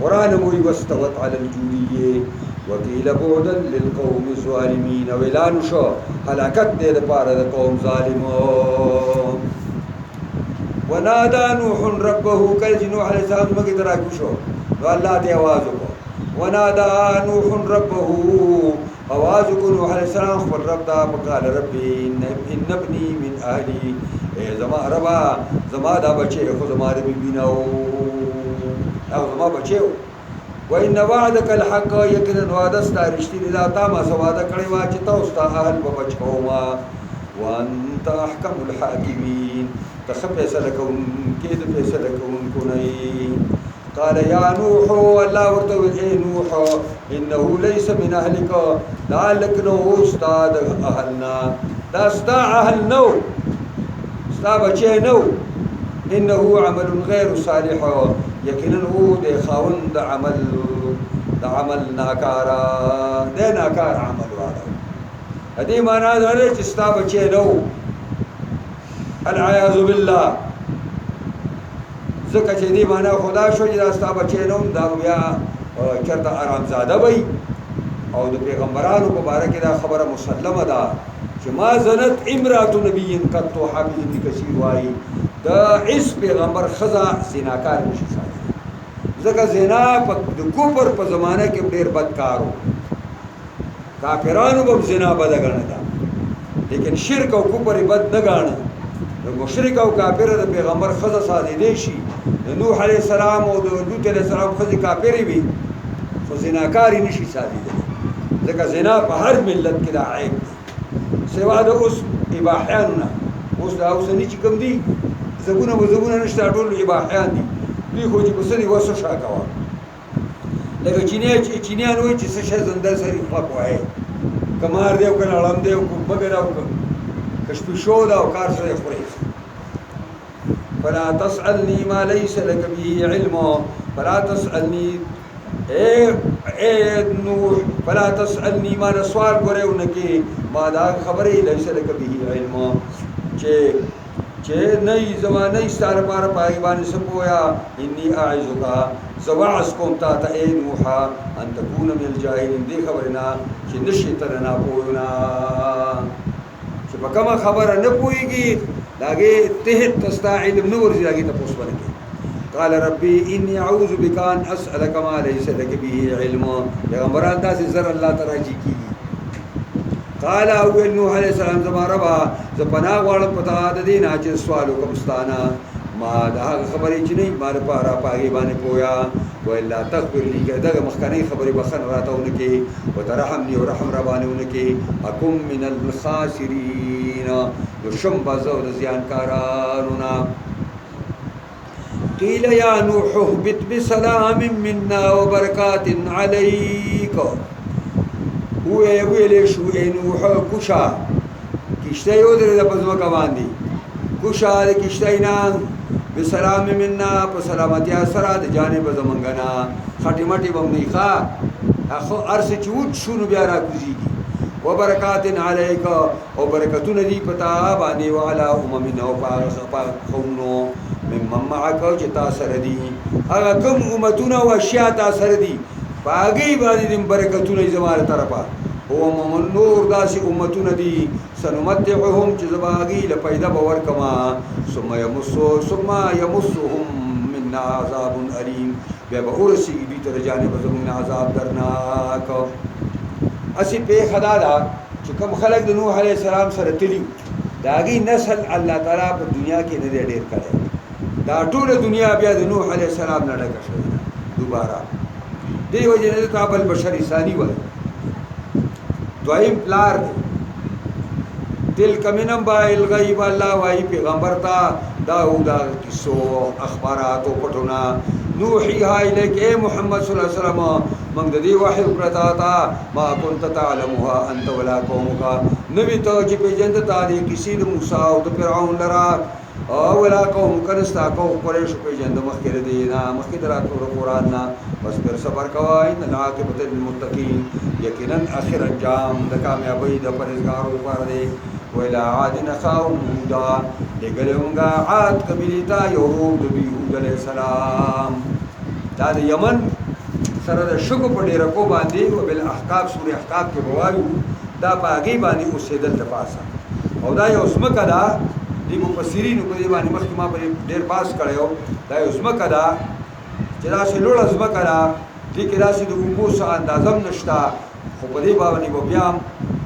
قران موي واستوت على الجودي وقيل بعدا للقوم الظالمين ویلان شو هلاکت دې د پاره د قوم ظالمو ونادى نوح ربه کله نوح عليه السلام مګي تراکو شو نو الله دې आवाज وکړ ونادى نوح ربه आवाज وکړ نوح عليه السلام خپل رب ته وقال ربي ان ابني من اهلي زما ربا زما دا بچي خو زما ربي بینو او زما بچو وان وعدك الحق يقينا وعدستا رشتي لا تا ما سواده کړي وا چې تاسو ته اهل په بچو ما وانت احكم الحاكمين تخفصل كون كيد فيصل كون كوني قال يا نوح الله ورتو اي نوح انه ليس من اهلك ذلك نو استاد اهلنا دا استا اهل نو استا بچي نو انه عمل غير صالح یقینا هو د خاوند عمل ناکارا د ناکار عمل والا ادي معنا دا چې ستا بچي نو العیاذ بالله زکه چې دې معنا خدا شو چې دا ستا بچي نو دا بیا چرته آرام زاده وي او د پیغمبرانو په باره کې دا خبره مسلمه ده چې ما زنت امراه نبی قد حافظ ابن کثیر وايي دا اس پیغمبر خزا زناکار نشي زکه زنا په کوپر په زمانه کې ډېر بدکارو کافرانو به زنا بد غنډه لیکن شرک او کوپر بد نه غاڼه د مشرک او کافر د پیغمبر خزه ساده دي شي نوح علیہ السلام او د لوط علیہ السلام خزه کافری وي خو زناکاری نشي ساده دي ځکه زنا په هر ملت کې دا عیب دی سوا د اوس اباحیانونه اوس دا اوسنی چې کوم دي زبونه نشته ټول اباحیان دي دوی خو چې بسنی وسو شاکوا لکه چینیان وایي چې څه شی زنده سری خلق وایي کمار دی او کنه علم دی او بګر او کشف شو دا او کار سره خوري فلا تسألني ما ليس لك به علم فلا تسألني اے نوح فلا تسألني ما سوال غره کې ما دا خبره ليس لك به علم چې نه زمانه ستاره پار پای باندې سپویا انی اعذک زواعس کوم تا ته اے نوح ان تكون من الجاهلين دې خبرنا چې نشي تر نه پوینا چې په کومه خبره نه پويږي داګه ته تستا علم نو ورځي داګه تاسو باندې قال ربي اني اعوذ بك ان اسالك ما ليس لك به علم پیغمبران تاسو زر الله تعالی کی قال اول نوح علیہ السلام زما ربا ز پناه غواړم پتا د دین اچ سوالو کوم ستانه ما دا خبرې چې نه مار پارا پاګی باندې پویا و الا تغفر لي دغه مخکنی خبرې بخن راتهونه کې وترحمني ورحم ربانهونه کې اكم من الخاسرين وشم بازو د زیانکارانو قيل يا نوح اهبط بسلام منا وبركات عليك ویلې شو نوح کوشا کشته یو درې د پزما باندې کوشا د کشته نه بسلام منا په سلامتی سره د جانب زمنګنا خټی مټی بم نه ښا اخو ارس چوت شنو بیا را کوزيږي وبرکات علیک او برکتونه دی پتا باندې وعلى امم او قومو ممن معك چې تاسو ردی هغه کوم امتونه او اشیاء تاسو ردی باغی باندې برکتونه زماره طرفه هو من نور داسې امتونه دي سنمتعهم چې زباغي له پیدا باور کما ثم يمسهم من منا عذاب علیم بیا به ورسیږي دوی ته د جانبه زموږ نه عذاب درناک. هسې پېښه دا ده چې کوم خلک د نوح علیه السلام سره تلي د هغې نسل الله تعالی په دنیا کې نه دی ډېر کړی. دا ټوله دنیا بیا د نوح علیه السلام نه ډکه شوې ده دوباره. دې وجې نه ته ابوالبشر ثاني وایي. دویم پلار دی. تلک من انباء الغیب الله وایي پیغمبر ته دا کیسو اخباراتو پټونه نوحیها الیک اے محمد صلی الله علیه وسلم موږ د دې وحی وکړه تا ما كنت تعلمها انت ولا قومك نبی ته چې پیژند تا دې کیسې د موسی او د فرعون لرا او ولا قومك نستا قوم قریش پیژند مخکې دې نه مخکې دراتو قرآن نه بس پر صبر کوه ان العاقبۃ للمتقین یقینا اخر انجام د کامیابی د پرهیزګارو لپاره دی. وإلى عاد أخاهم هودا لګلونګه عاد قبیله ته یو د هود علیه السلام دا د یمن سره د شګو په ډیره کو باندې او بل احقاف سورې احقاف کې بوایو دا باغی باندې اوسېدل د پاسه او دا یو اسمکه ده د مفسرینو په دې باندې مخکې ما په ډیر باس کړو دا یو اسمکه ده چې دا شلوړ اسمکه ده دې کې داسې د اوبو څه اندازم نشته خو په دې باندې به بیا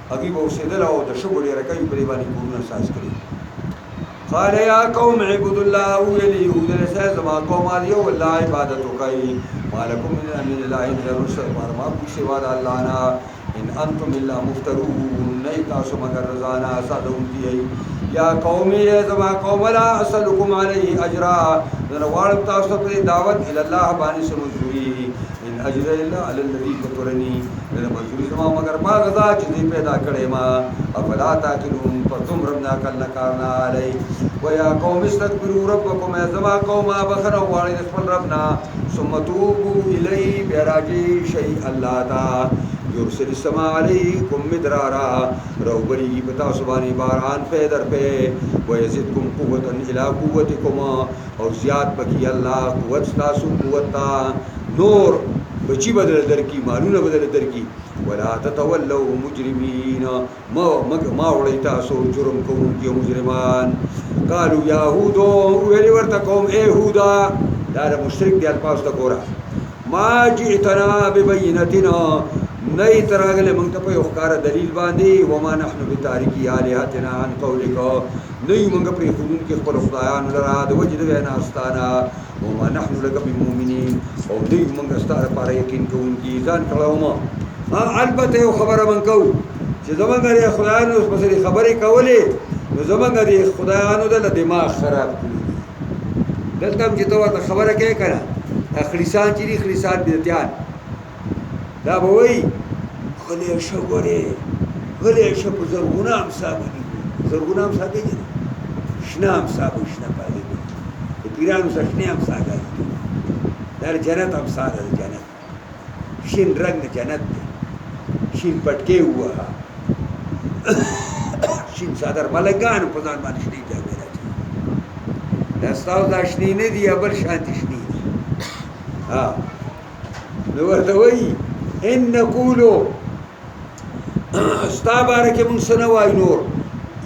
هغوی به اوسېدل او د شګو ډېره کوي په دې باندې کورونه ساز کړي. قال یا قوم اعبدوا الله ویل یهود علیه السلام زما قوم یو الله عبادت وکړئ ما لکم من اله غیر ما کوم سوا د الله نه ان انتم الا مفترون نه تاسو مگر رضانا سادونکي. یا قوم زما قوم لا اسلکم علیه اجرا نو غواړم تاسو په دعوت الی الله باندې سمجوري ان اجر الا علی الذی فطرنی نو مزوري زما مگر ما غذا چې دې پیدا کړې ما افلا تاکلون فتم ربنا کل کارنا علی. ویا قوم استغفروا ربکم زما قوم بخنه غواړي خپل ربنا ثم توبوا الی براجی شی الله تا یرسل السماء علیکم مدرارا روبری بتا سبانی باران پہ در پہ ویزدکم قوتا الى قوتکم اور زیاد بکی اللہ قوت تاسو قوتا نور بچی بدل در کی مالون بدل در کی ولا تتولوا مجرمین ما وڑی تاسو جرم کون کی مجرمان. قالوا یا هودو ویلی ورتا قوم اے هودا دار مشرک دی الفاظ تا گورا ما جئتنا ببینتنا نئی تراغل منگتا پا اخکار دلیل باندی وما نحن بتارکی آلیہتنا عن قولکا نئی منگا پری خودون کی خبر خدایان لرا دو وجد وینا استانا وما نحن لگا بمومنین او نئی منگا استار پارا یقین کون کی زان کلاوما البته یو خبر منکو چې زمانگا دی خدایانو اس پسری خبری کولی نو زمانگا دی خدایانو دل دماغ خراب کلی دلتم جتوا تا خبر که کنا خلیسان چی دی خلیسان بیدتیان دا بوئی غلی اشا گوری غلی اشا پا زرگونا امسا بنی زرگونا امسا گئی جنا شنا امسا بو شنا پاگی بو پیرانو سا شنی امسا گئی در جنت امسا در جنت شین رنگ جنت دی شین پٹکے ہوا شین صادر ملگانو پزان بانی شنی جا میرا چی دستاو دا شنی ندی ابل شانتی شنی دی نو ورطوئی ان نقولو استا بارک من سنوائی نور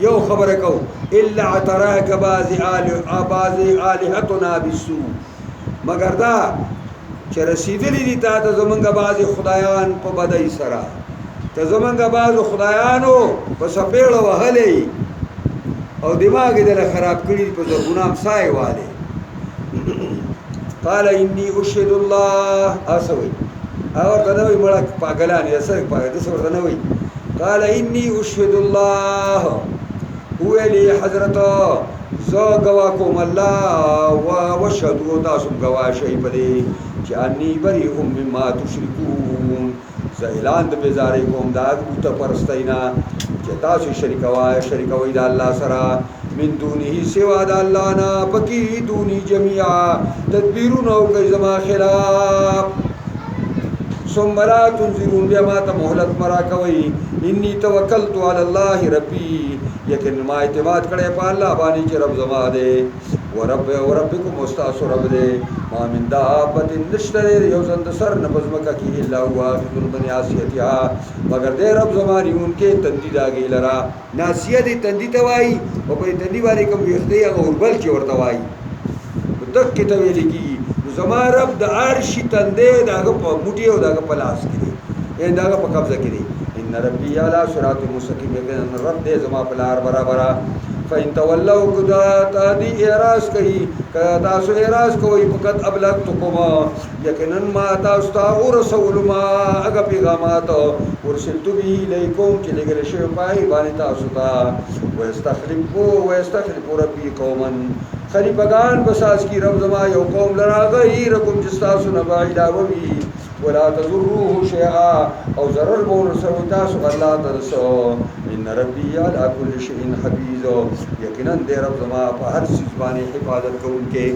یو خبر کو الا اعتراک بعض آلهتنا بالسوء مگر دا چه رسیدلی دی تا زمانگا بعض خدایان پا بدئی سرا تا زمانگا بعض خدایانو پا سپیڑ وحلی او دماغ دل خراب کری پا زرگونام سائی والے. قال انی اشهد اللہ آسوئی اور تنوی مڑا پاگلانی اثر پاگل دسور تنوی قال انی اشهد اللہ ویلی حضرت زو گواکم اللہ وشهدو تاسم گوا شئی پدی چی انی بری مما تشرکون زہلان دا بیزاری کوم دا بوتا پرستینا چی تاسو شرکوی دا اللہ سرا من دونی سوا دا اللہ نا پکی دونی جميعا تدبیرون او کئی زما خلاف ثم لا تنظرون بیا ما تا محلت مرا کوئی انی توکلتو علی اللہ ربی یقین ما اعتماد کرے پا اللہ بانی چی رب زما دے وربکم استاسو رب دے ما من دابت نشتر یوزند سر نبزمکا کی اللہ ہوا فکر بنیاسیتیا مگر دے رب زمانی ان کے تندی داگی لرا ناسیت تندی توائی و پا تندی باری کم ویختی اگر بل چی ورتوائی دک کې ته ویل کېږي. نو زما رب د عرش تندې د هغه په موټي او د هغه په لاس کې دی، یعنې د هغه په قبضه کې دی. ان ربي علی صراط مستقیم، یقینا رب دې زما په لار برابره. فإن تولوا کدا دی اعراض کوي، کدا تاسو اعراض کوي فقط ابلغتکم، یقینا ما تاسو ته ورسول ما هغه پیغامات ورسلت به الیکم چې لګل شوی پای باندې تاسو ته. ويستخلف ربي قوما، خلیفگان بساز کی رب زما یو قوم لرا غیرکم چې تاسو نه با علاوه وي. ولا تضروه شيئا، او ضرر بون سوي تاسو الله ترسو. ان ربي على كل شيء حفيظ، یقینا دې رب زما په هر چیز باندې حفاظت کوونکی.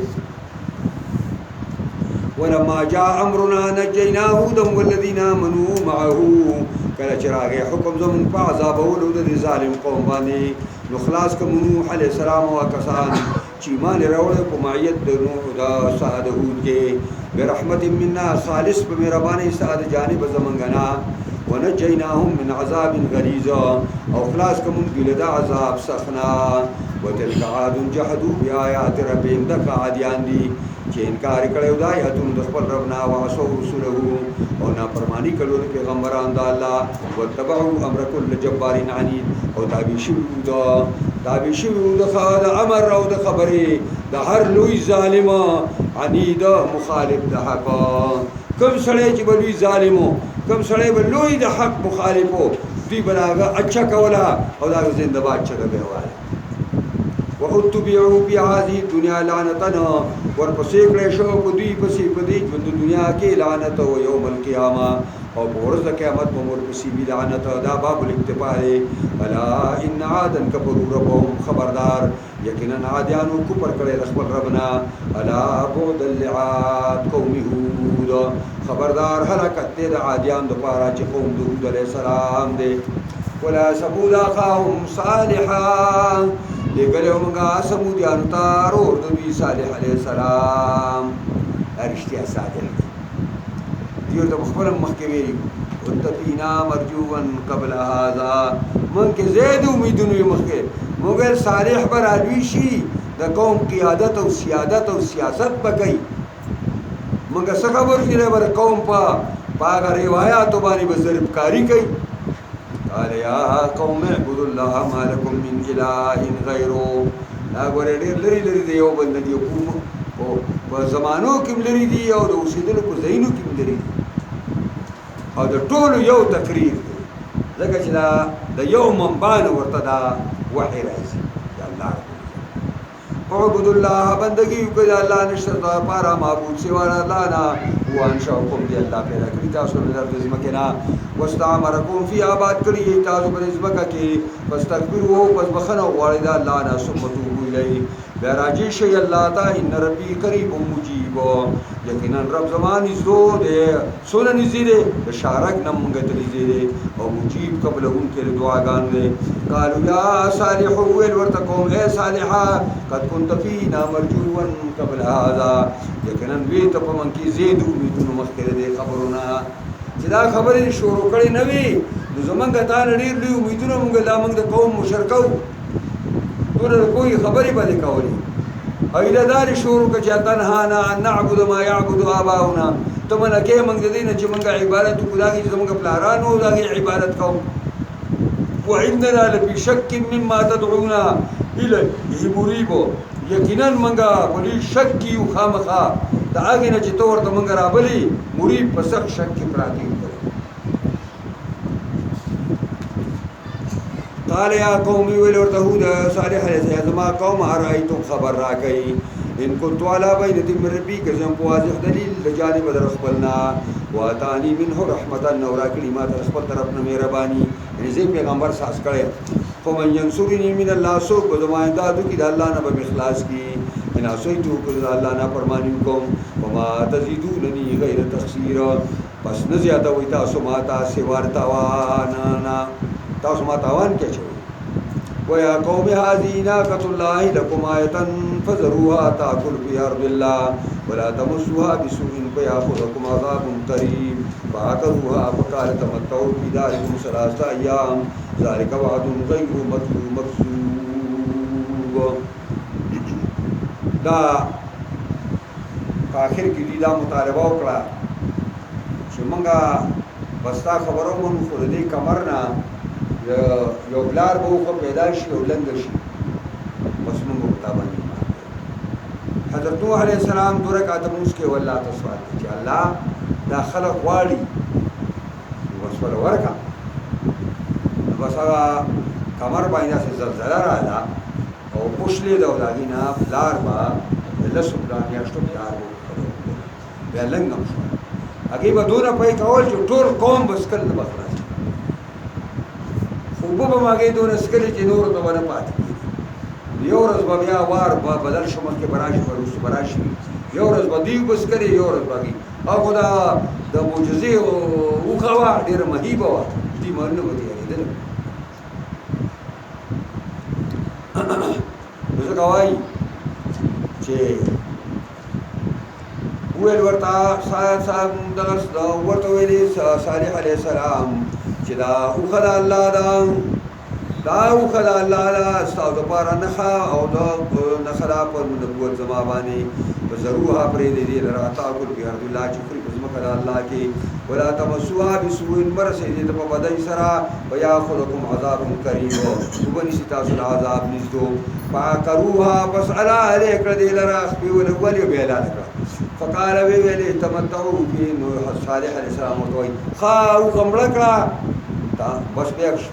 ولما جاء امرنا نجينا هودا والذين امنوا معه، کله چې راغی حکم زمون په عذابولو د ظالم قوم باندې، نو خلاص کوم نوح علیه السلام او کسان چې ایمان راوړل په معیت د نوح د سعد هود کې، برحمت منا خالص په مهرباني سعد جانب زمنګنا. ونجيناهم من عذاب غليظ، او خلاص کوم بلدا عذاب سخنا. وتلك عاد جحدوا بآيات ربهم، دک عادیان دي چې انکار کړو د آیاتونو د خپل ربنا، وعصوا رسله، او نافرمانی کړو د پیغمبرانو د الله. واتبعوا امر كل جبار عنيد، او تابع شوي د امر او د خبرې د هر لوی ظالم عنید مخالف د حق. کوم سړی چې بلوي ظالمو، کوم سړی بلوي د حق مخالفو، دوی بلاغه اچھا کولا او دا زنده باد چغه به واله. واتبعوا في هذه الدنيا لعنتنا، ورپسې کړی شو په دوی پسې په دې ژوند دنیا کې لعنت او یوم القیامه، او په ورځ د قیامت په مور پسې وی لعنت. دا باب الاکتفا دی. الا ان عادا كفروا ربهم، خبردار یقینا عادیانو کفر کړی د خپل ربنا. الا بعدا لعاد قوم هود، خبردار هلاکت دی د عادیان د پاره چې قوم د هود علیه السلام دی. ولا ثمود اخاهم صالحا، لګلو موږ سمودیانو ته ورور د دوی صالح علیه السلام. رښتیا صادق دیو ته خپل مخکې ویلي، وتقینا مرجوا قبل هذا، من کې زید امیدونه مخکې موږ صالح بر علوي شي، د قوم قیادت او سیادت او سیاست بکای. موږ څه خبر شي بر قوم په روایت باندې بزرب کاری کوي. قال يا قوم اعبدوا الله ما لكم من اله غيره. دا ګورې ډېر لري لري دی، یو بل دی کوم په زمانو کې لري دی، او د اوسېدلو په ځایونو کې لري دی، او د ټولو یو تقریر دی، ځکه چې د یو منبع نه ورته دا وحی راځي د الله. اعبدوا الله، بندگی وکړئ د الله، نشته د پاره معبود سوا د الله نه. وانشأکم، دی الله پیدا کړي تاسو له ارض ځمکې نه. واستعمرکم فی، آباد کړي تاسو په ځمکه کې. فاستكبروا، پس بخنه غواړئ د الله نه. ثم توبوا الیه، بیا راجع شئ الله ته. ان ربی قریب مجیب، یقینا رب زمان نږدې دی، څونه نږدې دی، د شارک نه مونږ ته نږدې دی، او مجیب قبلونکی د دعاګانو دی. قالوا یا صالح، ویل ورته قوم اے صالحا، قد كنت فينا مرجوا قبل هذا، یقینا وی ته په من کې زید امیدونه مخکې دی خبرونه، چې دا خبرې شروع کړې نه وي، نو زمونږ ته ډېر لوی امیدونه مونږ لا موږ د قوم مشرکو ټول کوئی خبرې باندې کولې. او اذا دار شروع کړه تنهانا ان نعبد ما يعبد آباؤنا، ته من کې موږ د دې نه چې موږ عبادت وکړو، دا چې موږ پلارانو دا عبادت کوو. وعندنا لفي شك مما تدعونا الیه مریب، یقینا موږ ولې شک کیو خامخا دا هغه نه چې تور ته موږ رابلی مریب په سخت شک کې پراتی. قال يا قوم ولورته هود صالح علیہ السلام، ما قوم ارایتم خبر راکئی، ان كنت على بينة من ربي، کزم په واضح دلیل د جانب در خپلنا. واتانی منه رحمتا، نو راکړي ما ته خپل طرف نه مهرباني، یعنی زه پیغمبر ساس کړی. فمن ينصرني من الله، سو کو زما امدادو کی د الله نه به اخلاص کی. ان اسیتو کو د الله نه فرمانی کوم، وما تزيدونني غیر تخسیر، بس نه زیاته وای تاسو ما ته سیوار تاوان، تاسو ما تاوان کې چوي. ويا قوم هذه ناقة الله لكم آية فذروها تأكل في أرض الله ولا تمسوها بسوء فيأخذكم عذاب قريب. فعقروها فقال تمتعوا في داركم 3 أيام ذلك وعد غير مكذوب. دا په آخر کې دوی دا مطالبه وکړه چې مونږه بس تا خبرو مونږ خو د دې کمر نه یو بلار به وخو پیدا شي او لنګ شي بس مونږ په تا باندې حضرت نوح علیه السلام 2 رکعاته مونځ کې والله ته سوال چې الله دا خلق غواړي وسوله ورکړه بس هغه کمر باندې داسې زلزله راغله او پوښلې د اولادي نه بلار به د لسو میاشتو بلار به بیا لنګ هم شو هغې به دونه پی کول چې ټول قوم به څکل نه به خلاص خو اوبه به م هغې دونه څکلې چې نور ته به نه پاتې کېږي یو ورځ به بیا وار به بدل شو مخکې به راشي به وروسته به راشي یو ورځ به دوی به څکلې یو ورځ به هغې او خو د معجزې اوښه وه ډېره مهیبه وه دوی مرونه به تیارېدل نو ځکه وایي چې ویل ورته ورته ویلې صالح علیه السلام چې دا اوښه د الله ده دا اوښه د الله ده ستاسو دپاره نښه او دا نښه ده په نبوت زما باندې په ضروها پرېږدئ دې لره تاکل فی ارض الله چې خوري په ځمکه د الله کې ولا تمسوها بسوء مه رسېږئ ته په بدۍ سره ویاخذکم عذاب کریم وبنیسي تاسو له عذاب نږدو فعقروها پس حلاله یې کړه دې لره خپې ولې بیا حلاله کړه فقال ویلې تمتعوا فی نو صالح علیه السلام ورته وایي ښه اوښه مړه کړه بس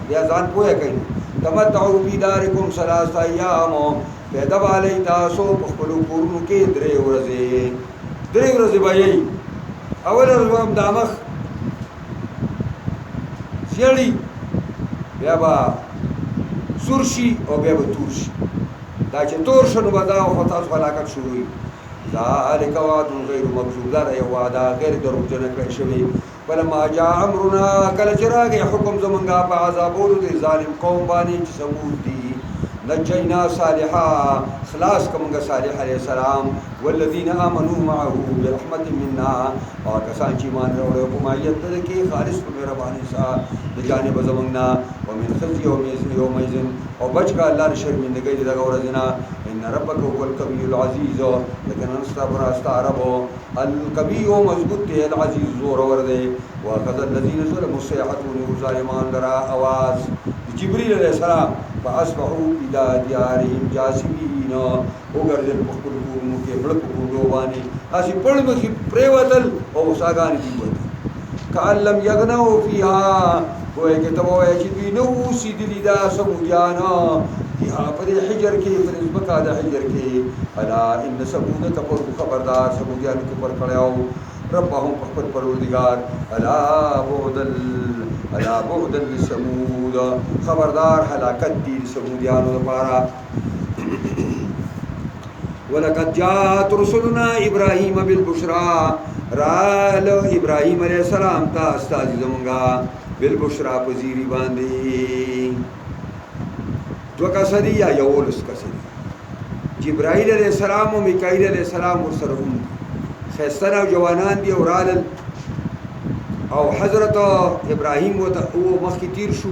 بیا ځان پوهه کوي تمتعوا فی دارکم 3 ایام پیدا والی تاسو په خپلو کورونو کې 3 ورځې به یې اوله ورځ به هم دا مخ زیړي بیا به سور شي او بیا به تور شي دا چې تور شو نو به دا خو تاسو هلاکت شروع وي ذلک وعد غیر مکذوب دا یو وعده غیر دروغجنه کړی شوې فلما جاء امرنا کله چې راغی حکم زمونږه په عذابولو د ظالم قوم باندې چې ثمود دي نجینا صالحا خلاص کومګه صالح علیه السلام والذین آمنوا معه برحمت منا او کسان چې ایمان راوړل په مایت کې خالص په مهرباني سره د جانب زمونږه ومن خزي يومئذ او بچکا الله شرمندګۍ دغه ورځنا ان ربک هو القوی العزیز لکن استغفر استعرب القوی مضبوط دی العزیز زور ور دی واخذ الذين ظلموا الصيحه ظالمان درا आवाज جبريل عليه السلام فاصبحوا الى ديارهم جاثمين وګرځل په خپل کورونو کې بلک کورو باندې اسی پړم کې پریوتل او ساګان دي وته کعلم یغنوا فيها وای کې ته وای چې دوی نو سیدلی دا سمودیانا یا پر حجر کې پر ځمکه د حجر کې الا ان سمود کفر خبردار سمودیان کفر کړو ربهم خپل پروردگار الا بعد لسمود خبردار هلاکت دي سمودیانو لپاره ولقد جاءت رسلنا ابراهيم بالبشرى رال ابراهيم عليه السلام تا استاد زمونږه بالبشرى پذیری باندې دو کسری یا یولس کسری جبرائیل علیہ السلام و میکائیل علیہ السلام ورسره هم خیستان او جوانان دی او رالل او حضرت ابراهیم و مخی تیر شو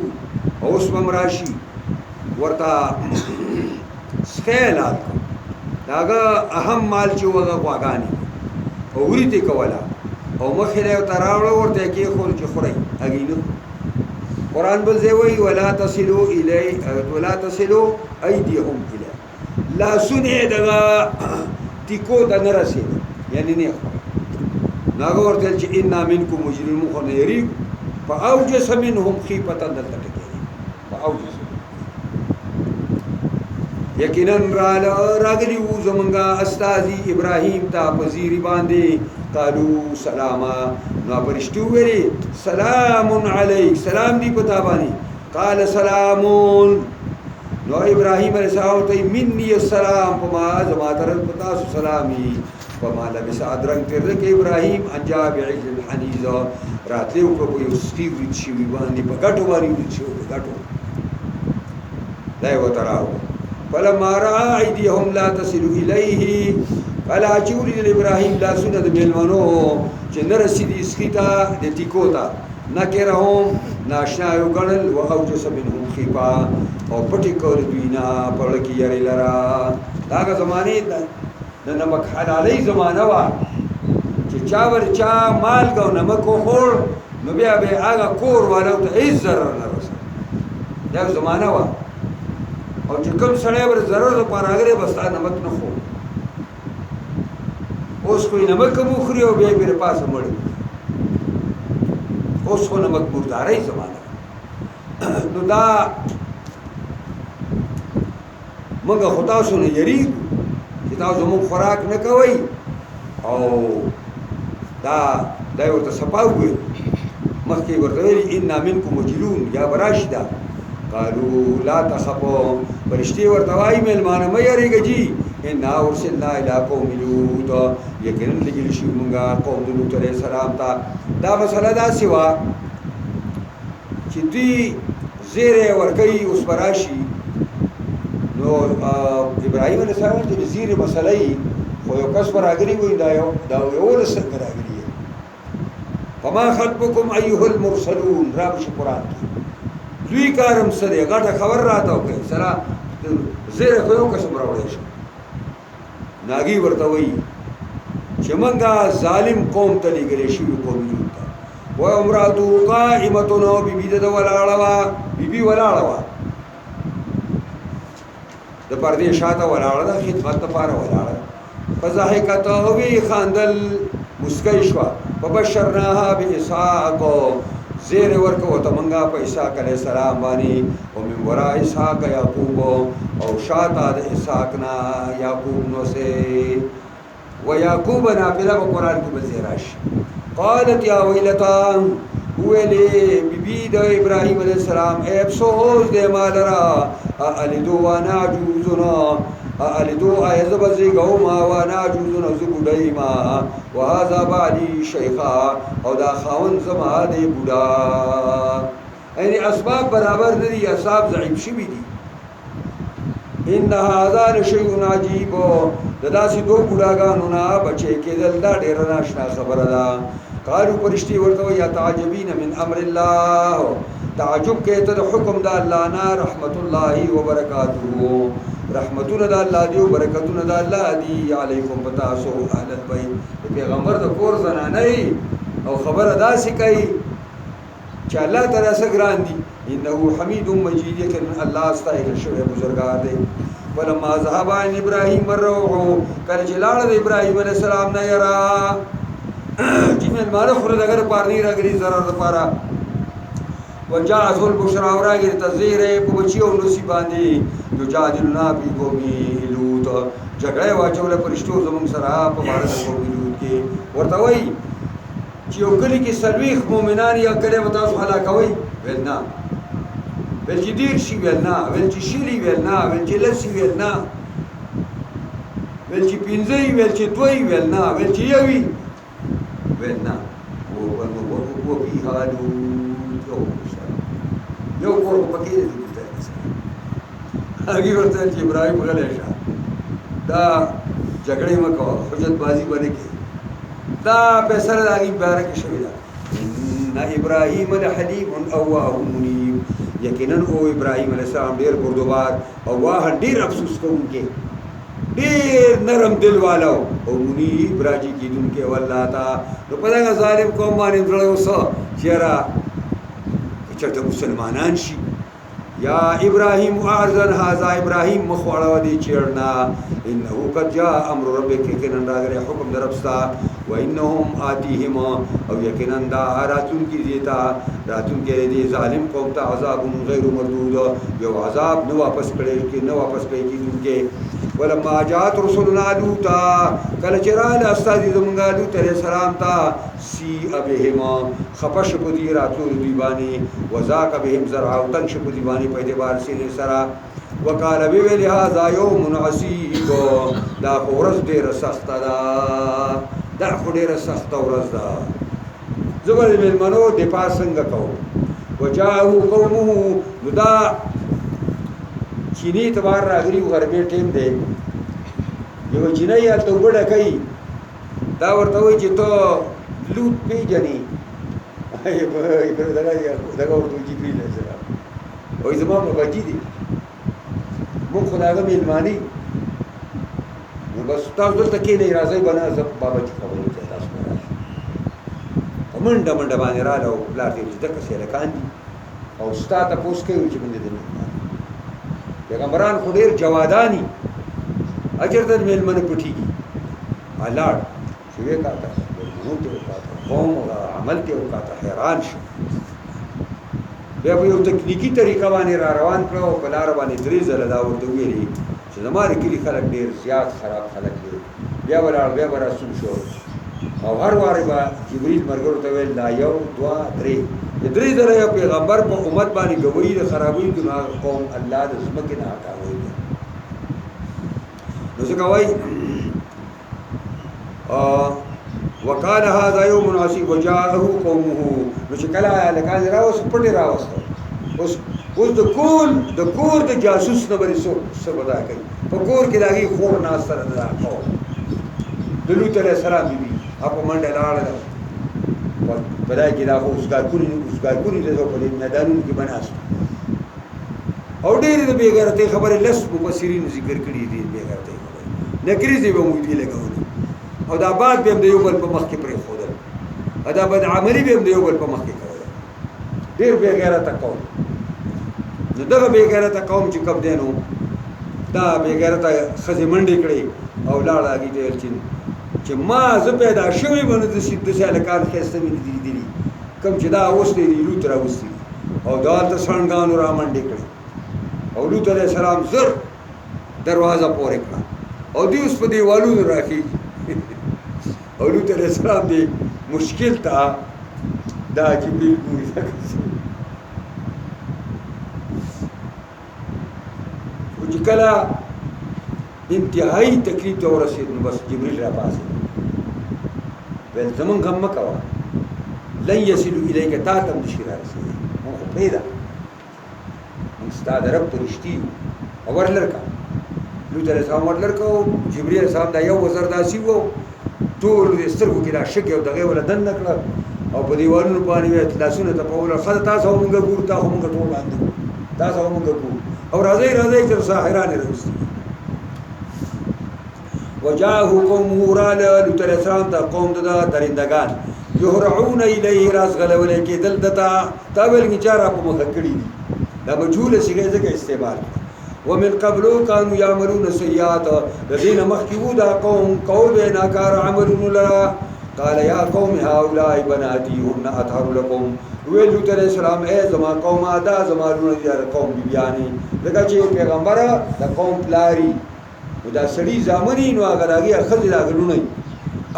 او اس بمراشی ورطا سخیل آل داگا اهم مال چی وغا غواگانی او وریتی کولا او مخی لیو تراوڑا ورطا کی خور چی خوری اگینو قرآن بلزیوی ولا تصلو ایدیهم الی لا سنی دغا تیکو دا نرسید یعنی نیخ ناغا ورطا چی انا منکم مجرمون خونه یریگ فا اوجس منهم خیپتا دلتا کتیری فا اوجس یقیناً راگلی و زمانگا استازی ابراہیم تا پذیری باندے قالو سلاما نو پرشتو ویلی سلام علیک سلام دی پتا بانی قال سلامون نو ابراہیم علیہ السلام تی منی السلام پما زماترن پتا سو سلامی پما لبس ادرنگ تردک ابراہیم انجا بعجل الحنیز راتلی اوپر یو سٹیو ریت شوی باندی پا گٹو بانی ریت شوی گٹو دائیو تراو فلما رأى أيديهم لا تصل إليه فلا چوری ابراهیم لا سنت میلمنو چې نرسیدي اسخیتا د تیکوتا نکرهم ناشنایو ګڼل و اوجس منهم خیفا او پټی کول دوینا پړکی یری لرا داغه زمانه د نمک حلالي زمانه وا چې چا ور چا مالګه او نمک وخوړ نو بیا به هغه کور والو ته هېڅ ضرر نه رسېږي. دا زمانه وه او چې کوم سړی ور ضرر دپاره راغلی بس تا نمک نه خور. اوس خو یې نمک هم وخوري او بیا یې بېرې پاسه مړ وي. اوس خو نمک مردارۍ زمانه نو دا موږ خو تاسو نه یېرېږو چې تاسو زموږ خوراک نه کوئ او دا یې ورته صفا وویل. مخکې یې ورته ویلي انا منکم وجلون یا به راشي دا قالو لا تخفوا فرشتې ورته وایي مېلمانه مه یېرېږه جي انا ارسلنا الی قوم لوط یقینا لېږلي شوي مونږه قوم د لوط علیه السلام ته. دا مسله داسې وه چې دوی زیری ورکوي اوس به راشي نو ابراهیم علیه السلام چې د زیرې مسله یي خو یو کس به راغلي وایي دا یولس څنګه راغلي یې فما خطبکم ایها المرسلون را بشي قرآن کې دوی کار هم څه دی غټه خبر راته وکړئ سره زیری خو یو قسم راوړی شو. ناګي ورته وایي چې موږ ظالم قوم ته لېږلی شوي قوم لوط ته و امرأته قائمة او بیبي د ده ولاړه وه بیبي ولاړه وه د پردې شاته ولاړه ده خدمت دپاره ولاړه فضحکت وی خاندل مسکی شوه فبشرناها باسحاق زیر ورکه ورته موږ په اسحاق علیه السلام باندې ومن وراء اسحاق یعقوب او شاته د اسحاق نه یعقوب نو سه و یعقوب نافله په قرآن کې به ځای راشي. قالت یا ویلتا ویلې بیبي د ابراهیم علیه السلام ای افسوس دی ما لره االدو وانا عجوزنا االدو آیا زه به زېږوم وانا عجوزنا زه بوډۍ ما وهذا بعلي شیخا او دا خاوند زما دی بوډا. یعنې اسباب برابر نه دي اصحاب ضعیف شوي دي. ان هذا لشیء عجیب د داسې دوه بوډاګانو نه بچی کېدل دا ډېره ناشنا خبره ده. قالو فرشتې ورته وایي اتعجبین من امر الله تعجب کې ته د حکم د الله نه رحمت الله وبرکاته رحمتونه د الله دی او برکتونه د الله دی علیکم پتاسو اهل البیت پیغمبر د کور زنانه او خبره داسې کوي چې الله تعالی څه ګران دي انه حمید مجید یقینا الله استایل شوی بزرګار دی. ولما ذهب عن ابراهیم الروح کله چې لاړه د ابراهیم علیه السلام نه یرا چې مېلمانه خو دغه پار نه راغلي ضرر دپاره وجاءته البشرى وراغلي ته زیری په بچي او نوسي باندې یجادلنا فی قوم لوط جګړه یې واچوله فرشتو زموږ سره په باره د قوم لوط کې. ورته وایي چې یو کلي کې څلوېښت مؤمنان یا کلی به تاسو هلاکوئ ویل نه ویل چې ډېر شي ویل نه ویل چې شلي ویل نه ویل چې لس ویل نه ویل چې پنځه ویل چې دوه ویل نه ویل چې یو ویل نه وفیها لوط یو کور خو پکې دی هغې ورته ویل چې ابراهیم غلی شه دا جګړې مه کوه حجت بازي به نه کوې دا فیصله د هغې باره کې شوې ده. ان ابراهیم لحلیم اواه منیب یقینا او ابراهیم علیه السلام ډېر بردبار او واه ډېر افسوس کوونکی ډېر نرم دل والا او منیب راجي کېدونکی والله ته. نو په دغه ظالم قوم باندې زړه اوسه چې یاره چېرته مسلمانان شي یا ابراهیم اعذن هذا ابراهیم مخ واړوه دې چیړ نه انه قد جاء امر ربک یقینا راغلی حکم د رب ستا و انهم آتیهم او یقینا دا راتلونکي دې ته راتلونکي دې ظالم قوم ته عذاب غیر مردود یو عذاب نه واپس کېدونکی. ولما جاءت رسلنا لوطا کله چې راغله استازي زمونږ لوط علیه السلام ته سیء بهم خفه شو په دې راتلو دوی باندې وضاق بهم ذرعا او تنګ شو په دوی باندې په اعتبار سینې سره وقال ویل هذا یوم عصیب دا خو ورځ ډېره سخته ده دا خو ډېره سخته ورځ ده زه به د مېلمنو دفاع څنګه کوم. وجاءه قومه نو دا چینی اعتبار راغلي و غرمې ټیم دی یو چینی هلته اوبه ډکوي دا ورته وایي چې ته لوط پېژنې دغه ورته وایي جبریل علیه السلام وایي زما باباجي دی موږ خو د هغه مېلمانه نو بس تاسو دلته کښېنئ راځئ به نه زه باباجي خبرې کوم تاسو به راشئ منډه منډه باندې رااله او پلار ته چې دغه سیلکان دي او ستا تپوس کوي چې باندې دي پیغمبران خو ډېر جوادانی اجر د میلمنه پټیږي الاړ چې وې کاته نو ته وکاته قوم عمل ته وکاته حیران شو بیا په یو تکنیکی طریقه باندې را روان کړو او په لار باندې درې ځله دا ورته ویلي چې زما د کلي خلک ډېر زیات خراب خلک دي بیا ولاړ بیا به رسول شو او هر وارې به جبریل ملګرو ته ویل دا یو دوه درې ځله یو پیغمبر په امت باندې ګویي د خرابوي د قوم الله د ځمکې نه هټاوي نو څه کوي وکانه هذا یوم عصیب وجاءه قومه نو چې کله لکان راوس پټي راوسته اوس د کور د جاسوس نه بری څه ودا کوي په کور کې داغي خور ناس سره دا قوم د لوط علیہ السلام بي اپ منډه لاړه په دای کې دا اوسګار کونی له په میدانونو کې بناست او ډېر د بیګرته خبره لس مفسرین ذکر کړي دي بیګرته خبره نکریزي به مو دي لګول او دا بعد به د یو بل په مخ کې پرې خودل دا بد عملی به د یو بل په مخ کې کول ډېر بے غیرته قوم نو دغه بے غیرته قوم چې کب دینو دا بے غیرته خزي منډې کړې او لاړه کیږي چې ما زه پیدا شوی باندې د سالکان خسته ویني دي کم چې دا اوس دی لوط راوستي او دا ته څنګهانو را منډې کړې او لوط علیہ السلام زر دروازه پورې کړه او دی اوس په دیوالونو راخي او لوط علیہ السلام دی مشکل تا دا جبریل پوری او چې کله انتهایی تکلیف ته ورسېد نو بس جبریل را پاسې ویل زمونږ غم مه کوه لن یصلو الیک تا ته هم نشي را رسېدی مونږ خو پرېږده مونږ ستا د رب ته رښتي یو او ورلړکه لوط علیہ السلام ورلړکه جبریل علیہ السلام دا یو وزر داسې و ټول د سترګو کې دا شګې او دغې وله دننه کړه او په دیوالونو باندې یې لاسونه تپول ښځه تاسو هم مونږ ګورو تا خو مونږ ټول باندې تاسو هم مونږ ګورو او راځئ تر ساحرانې راوستي وجاءه قومه راله لوط علیہ السلام ته قوم د درندگان یهرعون الیه رازغلولی کېدل دته تا ویل چې چا را په مخه کړي دي دا مجهوله صیغې ځکه استعمال ومن قبل كانوا يعملون السيئات الذين مخكوا دا قوم ناكار عملون لرا قال يا قوم هؤلاء بناتي هن اطهر لكم ویل لوط علیہ السلام اے زما قوم ادا زما لونه دي قوم بیانی دغه چې پیغمبر د قوم پلاری دا سړي زامنی نو هغه راغي خځه راغلونه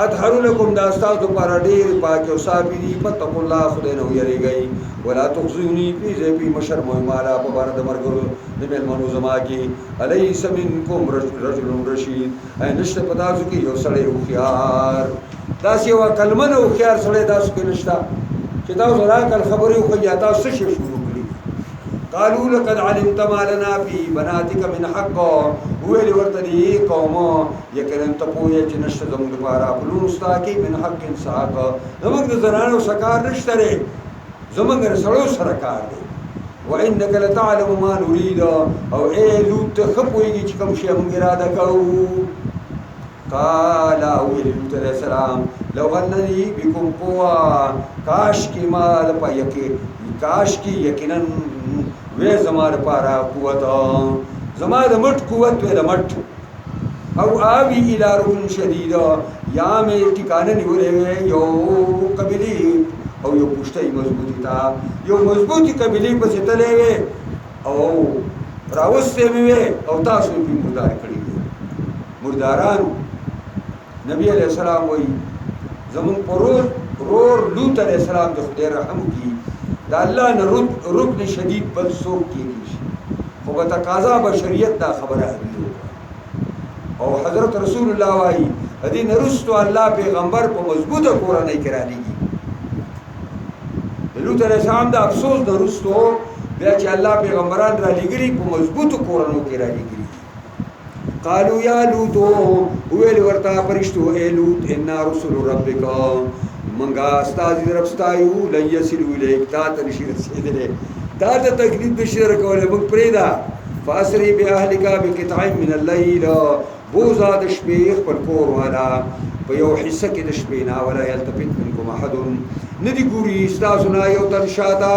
اطهر لكم دا استاد پر ډیر پاک او صابري پتق الله خدای نو یریږي ولا تخزوني في ذي مشر مالا په بار د مرګ د ملمنو زما کې الیس منکم رجل رشید اي نشته پتا ځو کې یو سړی او خيار دا سی وا کلمه نو خيار سړی دا څه نشتا چې دا زرا کل خبري خو یا دا څه شروع کړی قالوا لقد علمت ما لنا في بناتك من حق ویل ورته دی قوم یقینا ته پوهه چې نشته زموږ لپاره بلون استا کې من حق انصاف زموږ د زنانو سکار نشته لري زموږ سره سره کار دی وانك لتعلم ما نريد او اے لوط خپويږي چې کوم شی موږ اراده کوو قال ویل لوط علیہ السلام لو انني بكم قوه کاش کی ما د پایکه کاش کی یقینا وې زما لپاره قوت زما د مټ قوت وې د مټ او آوی الى رکن شدید یا مې ټکانه نیولې یو قبلی او یو پښتۍ مضبوطی تا یو مضبوطی قبلی پسې تلې او راوسته مې او تاسو په مردار کړی مرداران نبی علیہ السلام وای زمون پرور لوط علیہ السلام د خدای رحم کی دا الله نه رکن شدید بل څوک کېږي خو په تقاضا بشریت دا خبره او حضرت رسول الله وايي دې نرستو الله پیغمبر په مضبوطه کورنۍ کې را لېږي د لوط علیہ السلام د افسوس نرستو بیا چې الله پیغمبران را لېږلي په مضبوطو کورنو کې را لېږلي قالوا یا لوط ویل ورته فرشتو اے لوط ان رسول ربک منګه استاد رب ستایو لن يسلو الیک تا ته نشي رسېدلې تا ته تکلیف بشیر کوله موږ پرېدا فاسری باهلک بقطع من الليل بوزا د شپې خپل کور والا په یو حصہ کې د شپې نه ولا یلتفت منکم احد ندی ګوري ستاسو نه یو تن شاته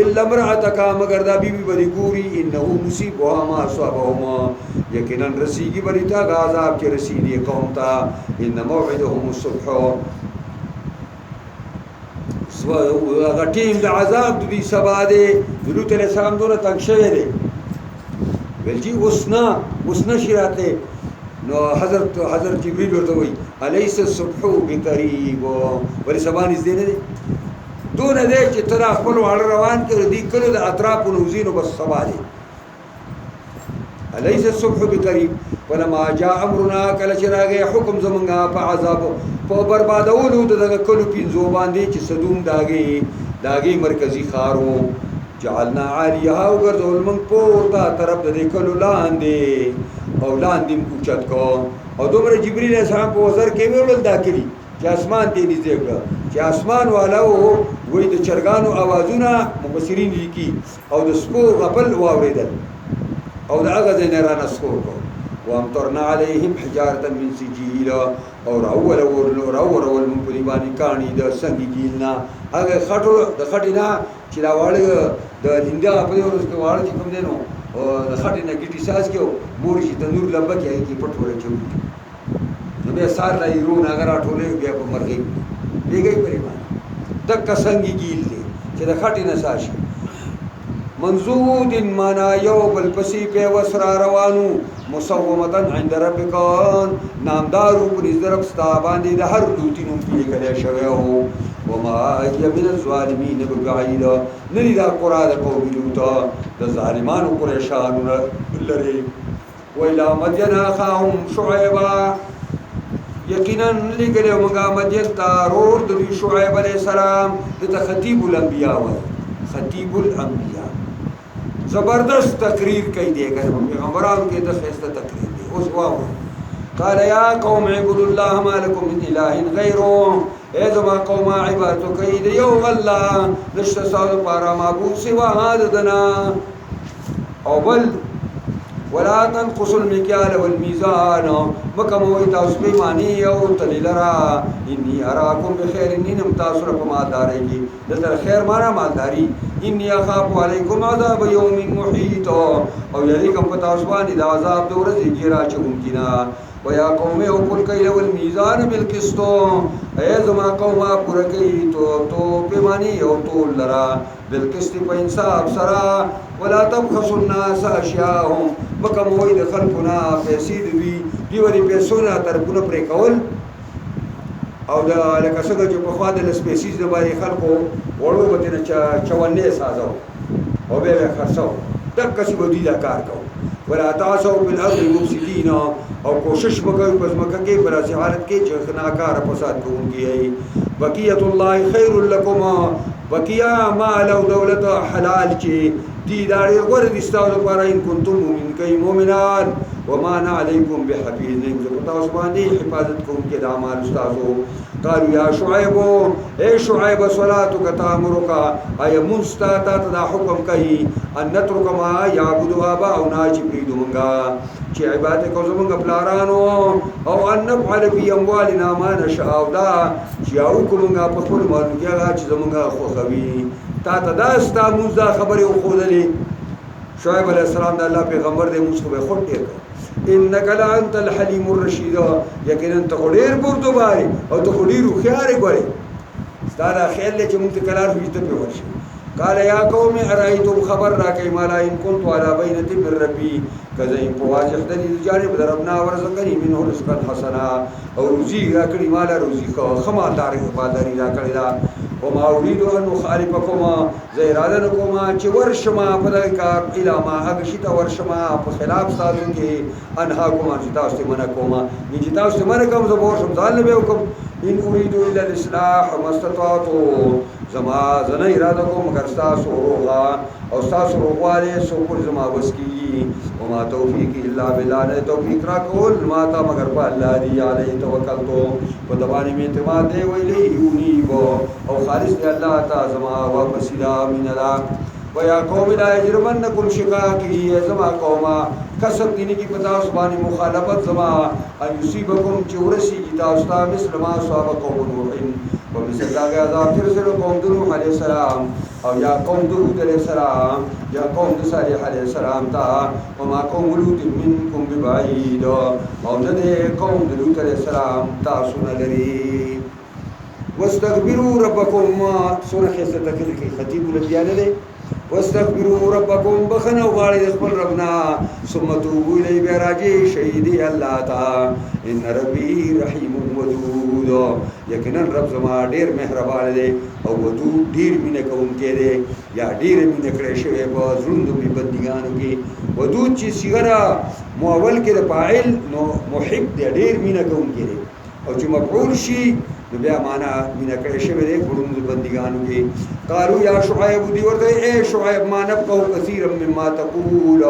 الا امرأتک مگر دا بیبي بری ګوري انه مصیبها ما اصابهم یقینا رسیږي بری تا عذاب چې رسیدي قوم ته ان موعدهم الصبح هغه ټیم د عذاب د دې سبا دی د لوط علیه السلام دونه تنګ شوی دی ویل جی اوسنا شراته نو حضرت جبريل ورته وایي الیس الصبح بقریب ولې سبا نږدې نه دی دونه دی چې تر خپل واړه روان کړي دي کله د اطراف نوزینو بس سبا دی الیس الصبح بقریب ولما جاء امرنا کله چې راغی حکم زمونږه په عذاب په بربادولو دغه کلو پینځو باندې چې صدوم داغي مرکزی خارو جعلنا عالیها وګرځول موږ پورته طرف د دې کلو لاندې او لاندې اوچت کو او دومره جبرئیل السلام په وزر کې ویل دا کړي چې اسمان ته نږدې کړ چې اسمان والو وې د چرګانو आवाजونه مفسرین لیکي او د سپو غپل واوریدل او دا هغه ځای نه را نسخور کو وامطرنا عليهم حجارة من سجيل او راول من په باندې کانی د سنگیلنا هغه خټو د خټینا چې دا واړه د لنډه په ورځ کې واړه چې کوم دینو او د خټینا ګټي ساز کې مور چې تنور لمبه کې کی پټ وره چوي نو به سار لای رو ناګرا ټوله بیا په مرغي دیګي پرې باندې د کسنګي ګیل دي چې د خټینا ساشي منزود مانا یو بل پسی په وسرا روانو مسومتن عند ربکان نامدارو پر ازدرب ستا باندې د هر لوتینو پیه کلی شوی هو وما هي من الظالمین ببعید نری دا قرآن قوم لوتا د ظالمانو قریشانو لري ویلا مدین اخاهم شعیبا یقینا لګلو موږ مدین ته رور د شعیب علیہ السلام د خطیب الانبیاء و خطیب الانبیاء زبردست تقریر کوي دی پیغمبرانو کې د خسته تقریر دی اوس واو قال یا قوم اعبدوا الله ما لكم من اله غیره اے زما قوم عبادت کوي دی یو الله نشته تاسو لپاره معبود سوا هذا او بل ولا تنقصوا المكيال والميزان مکموي تاسو به معنی او تللرا اني اراكم بخير انم تاسو په مالداري کې دلته خیر معنا مالداري اني اخاف عليكم عذاب يوم محيط او يليكم تاسو باندې د عذاب د ورځې ګیرا چونکینا ويا قوم او كل كيل والميزان بالقسط اي زما قوم پوره کوي تو په معنی او تو لرا بالقسط په انصاف سره ولا تبخسوا الناس اشياءهم مکموي د خلقنا پیسې دی وری پیسونه ترونه پرې کول او دا لکه څنګه چې په خوا د سپیسیز د باندې خلکو وړو به نه چوانې سازو او به خرڅو تک کسي به دي دا کار کوو ولا تعصوا بالارض مفسدين او کوشش وکړئ په ځمکه کې پر اساس حالت کې چې خناکار فساد کوونکی وي بقیت الله خیر لكم بقیا مال او دولت حلال چې دي داري غره دي ستاسو لپاره ان کنتم مؤمنین کوي مؤمنان وما انا عليكم بحفيظ نه تاسو باندې حفاظت کوونکی د اعمال تاسو قالوا يا شعيب اے شعيب صلاتك تامرك اي مستاتا دا حکم کوي ان نترك ما يعبد اباؤنا چې پریدونګه چې عبادت کو زمونږ پلارانو او ان نفعل في اموالنا ما نشاء دا چې او کومه په خپل مال کې چې زمونږ خوخوي تا ته دا ستا موږ دا خبره وخودلې شعیب علیہ السلام د الله پیغمبر دې موږ خو خود ډیر انك لانت الحليم الرشيد یقینا ته ډیر بردباري او ته ډیر خيار غوري ستاره خیر له چې موږ کلار وي ته په ورشي قال يا قوم ارايتم خبر را كي ما لا ان كنت على بينه من ربي كذا په واضح دلیل جانب دربنا ورزقني منه رزقا حسنا او روزي را کړی مال روزي خما تاریخ بادری را کړی دا وما اريد ان اخالفكم زيرادن کوما چې ورشما په دغه کار الهما هغه شته ورشما په خلاف تاسو کې انها کوما چې تاسو منه کوما چې تاسو منه کوم زه به شم ځان به وکم ان اريد الا الاصلاح ما استطعت زما زنه اراده کوم کرستا سوغا او تاسو روغواله سو پر زما وسکی وما توفيق الا بالله نه توفيق را کول ما تا مگر په الله دی علی توکلتو په دبانی می اعتماد دی ویلی یونی او خالص دی الله تا زما واپس الى من الله वया कौम ला यजरमन्नकुम शिकाकी ज़मा कौमा कसब दीनी की पता सुबानी मुखालफत ज़मा अन युसीबकुम चौरसी गीता उस्ता मिस्लमा सवाब कौम नूहिन व मिस्ल अज़ाब तिरसल कौम नूह अलैहिस्सलाम और या कौम दूद अलैहिस्सलाम या कौम सालिह अलैहिस्सलाम ता वमा कौम लूत मिनकुम बिबाईद और नदे कौम लूत अलैहिस्सलाम ता सुनलरी वस्तगफिरू रब्बकुम सूरह खैसा तकरीर की खतीब लबियान दे वस्तगफिरू रब्बकुम बखना वाली दखल रबना सुम्मा तूबू इलैहि बेराजी शहीदी अल्लाह ता इन रब्बी रहीमुन वदूद यकीनन रब ज़मा ढेर मेहरबान दे और वदूद ढेर मीने कौनके दे या ढेर मीने करे शवे बज़ुंद भी बंदिगान की वदूद ची सिगरा मुअव्वल के फाइल नो मुहिब दे ढेर मीने कौनके दे और जो मफऊल शी नबिया माना मीना करे शवे दे गुरुंद बंदिगान की कालू या शुआइब दी वर्ते ए शुआइब मानब को कसीरम मिम्मा तकूल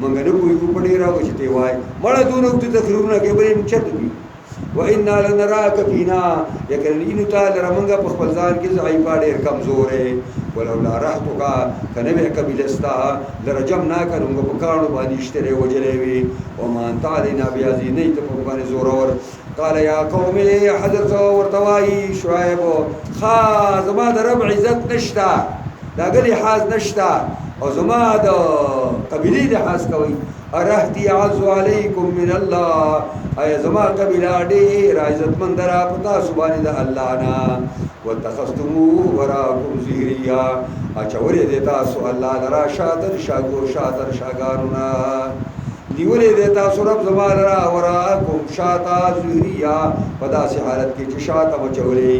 मंगन कोई को पड़ेरा वचते वाय मड़ा दोनों की तकरीरना के बरे मुचत भी व इन्ना लनराक फीना यकन इन ताल रमंगा पखलजान के जाई पाड़े कमजोर है वलौला रहतुका कनबे कबिलस्ता लरजमना करूंगा पकाणो बानिश्तरे वजलेवी व मान तालिना बियाजी नहीं तो पकाने जोरवर قال يا قوم حضرت ورتواي شعيب خا زما رب عزت نشتا دا قلي حاز نشتا او زما د قبيلي د حاز کوي ارهتي عز عليكم من الله اي زما قبيله ډېر عزت مندرا پتا سبحان الله نا واتخذتموه وراءكم ظهريا اچوري دیتا سو الله لرا شاتر شاګانونا دیولے دیتا سورب زمان را وراکم شاتا زہریا پدا سے حالت کی چشاتا مچولے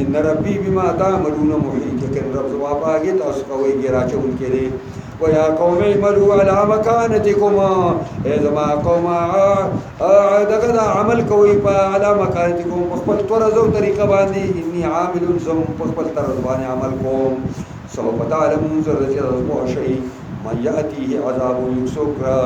ان ربی بما تعملون محیط کن رب زمان پاگی تا اس قوی گرا چون کے لئے ویا قوم عملوا علی مکانتکم اے زمان قوم دقدا عمل کوئی پا علی مکانتکم پخپل تورزو طریقہ باندی انی عامل زم پخپل ترزبان عمل کوم سو پتا علمون زرد رزبو شئی من یأتیه عذاب یکسوکرا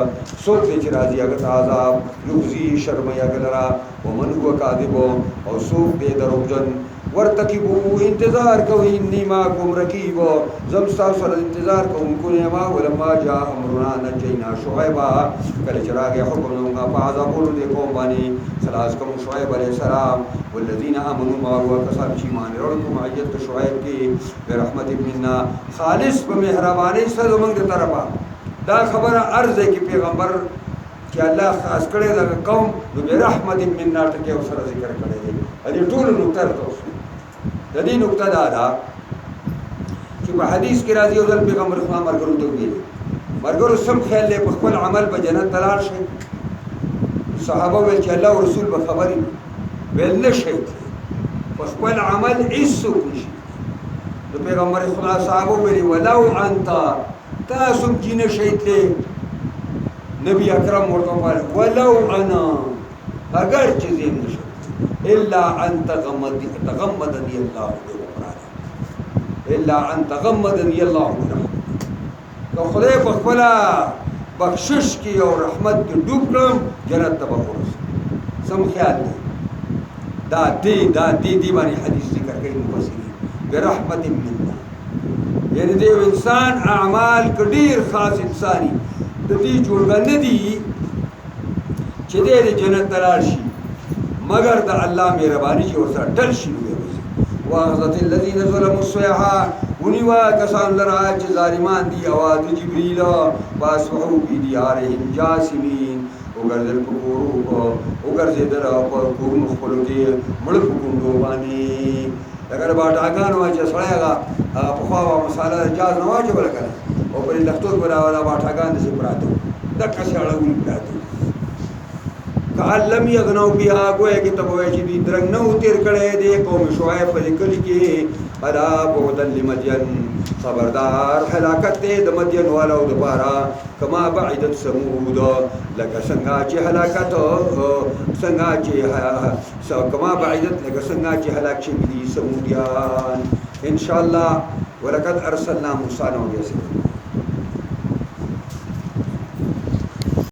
سوک دے چرازی اگت عذاب یغزی شرمی اگلرا ومن هو کاذبو اور سوک دے دروجن ورتقبو انتظار کوئی انی ماکم رکیبو زمستا سر انتظار کوم کنیما ولما جا امرنا نجینا شعیبا کل چراغ حکم دونگا فعذابون دے قوم بانی خلاص کم شعیب علیہ السلام والذین آمنوا معه کسان چیمان رڑکم عیت شعیب کی برحمت مننا خالص بمہربانی سے زمانگ دے طرفا دا خبر عرض ہے کہ پیغمبر کہ اللہ خاص کرے دا قوم نو برحمت مننا تکے اسر ذکر کرے دے ادھی طول نکتر تو اس ادھی نکتر دادا کہ حدیث کی راضی اوزل پیغمبر خدا مرگرو تو بھی مرگرو سم خیل لے بخبل عمل بجنت تلال شئی صحابہ ویل کہ اللہ و رسول بخبری ویل نشئی بخبل عمل عیسو کشی تو پیغمبر خدا صحابہ ویلی ولو انتا تاسم کی نشئیت لے نبی اکرم ورطا پارے ولو انا اگر چیزیں نشئیت الا ان تغمدنی اللہ الا ان تغمدنی اللہ تو خدای بخبلا بخشش کی اور رحمت کی ڈوب کرم جنت تبخورس سم خیال دی دی بانی حدیث ذکر کئی مفسرین برحمت مننا یعنی دیو انسان اعمال کدیر خاص انسانی دی جوڑگا ندی چھ دے جنت تلاشی مگر دا اللہ مہربانی چھ ورسا ڈل شروع ہے واخذت الذین ظلموا الصیحہ ونیوا کسان لرا چھ ظالمان دی آواز جبریل فاصبحوا فی دیارہم جاسمین اگر دل پکورو کو اگر زیدر پکورو خلو دی مڑ پکوندو بانی اگر باٹ آگان واجہ سڑے گا پخواوا مسالہ جاز نواجہ بلا کرنا اور پر لختوت بلا والا باٹ آگان دے سے پراتو دکا سے اڑاولی پراتو کعلم یغنو بیا گوئے کہ تبوے چی دی درنگ نو تیر کڑے دے قوم شعیب فذکل کی الا بعدا لمدین خبردار حلاکت دے دا مدین والا دا پارا کما بعدت سمود لکا سنگا چی حلاکت سنگا چی کما بعدت لکا سنگا چی حلاک چی بدی سمودیان انشاءاللہ ولقد ارسلنا موسیٰ نو بیسے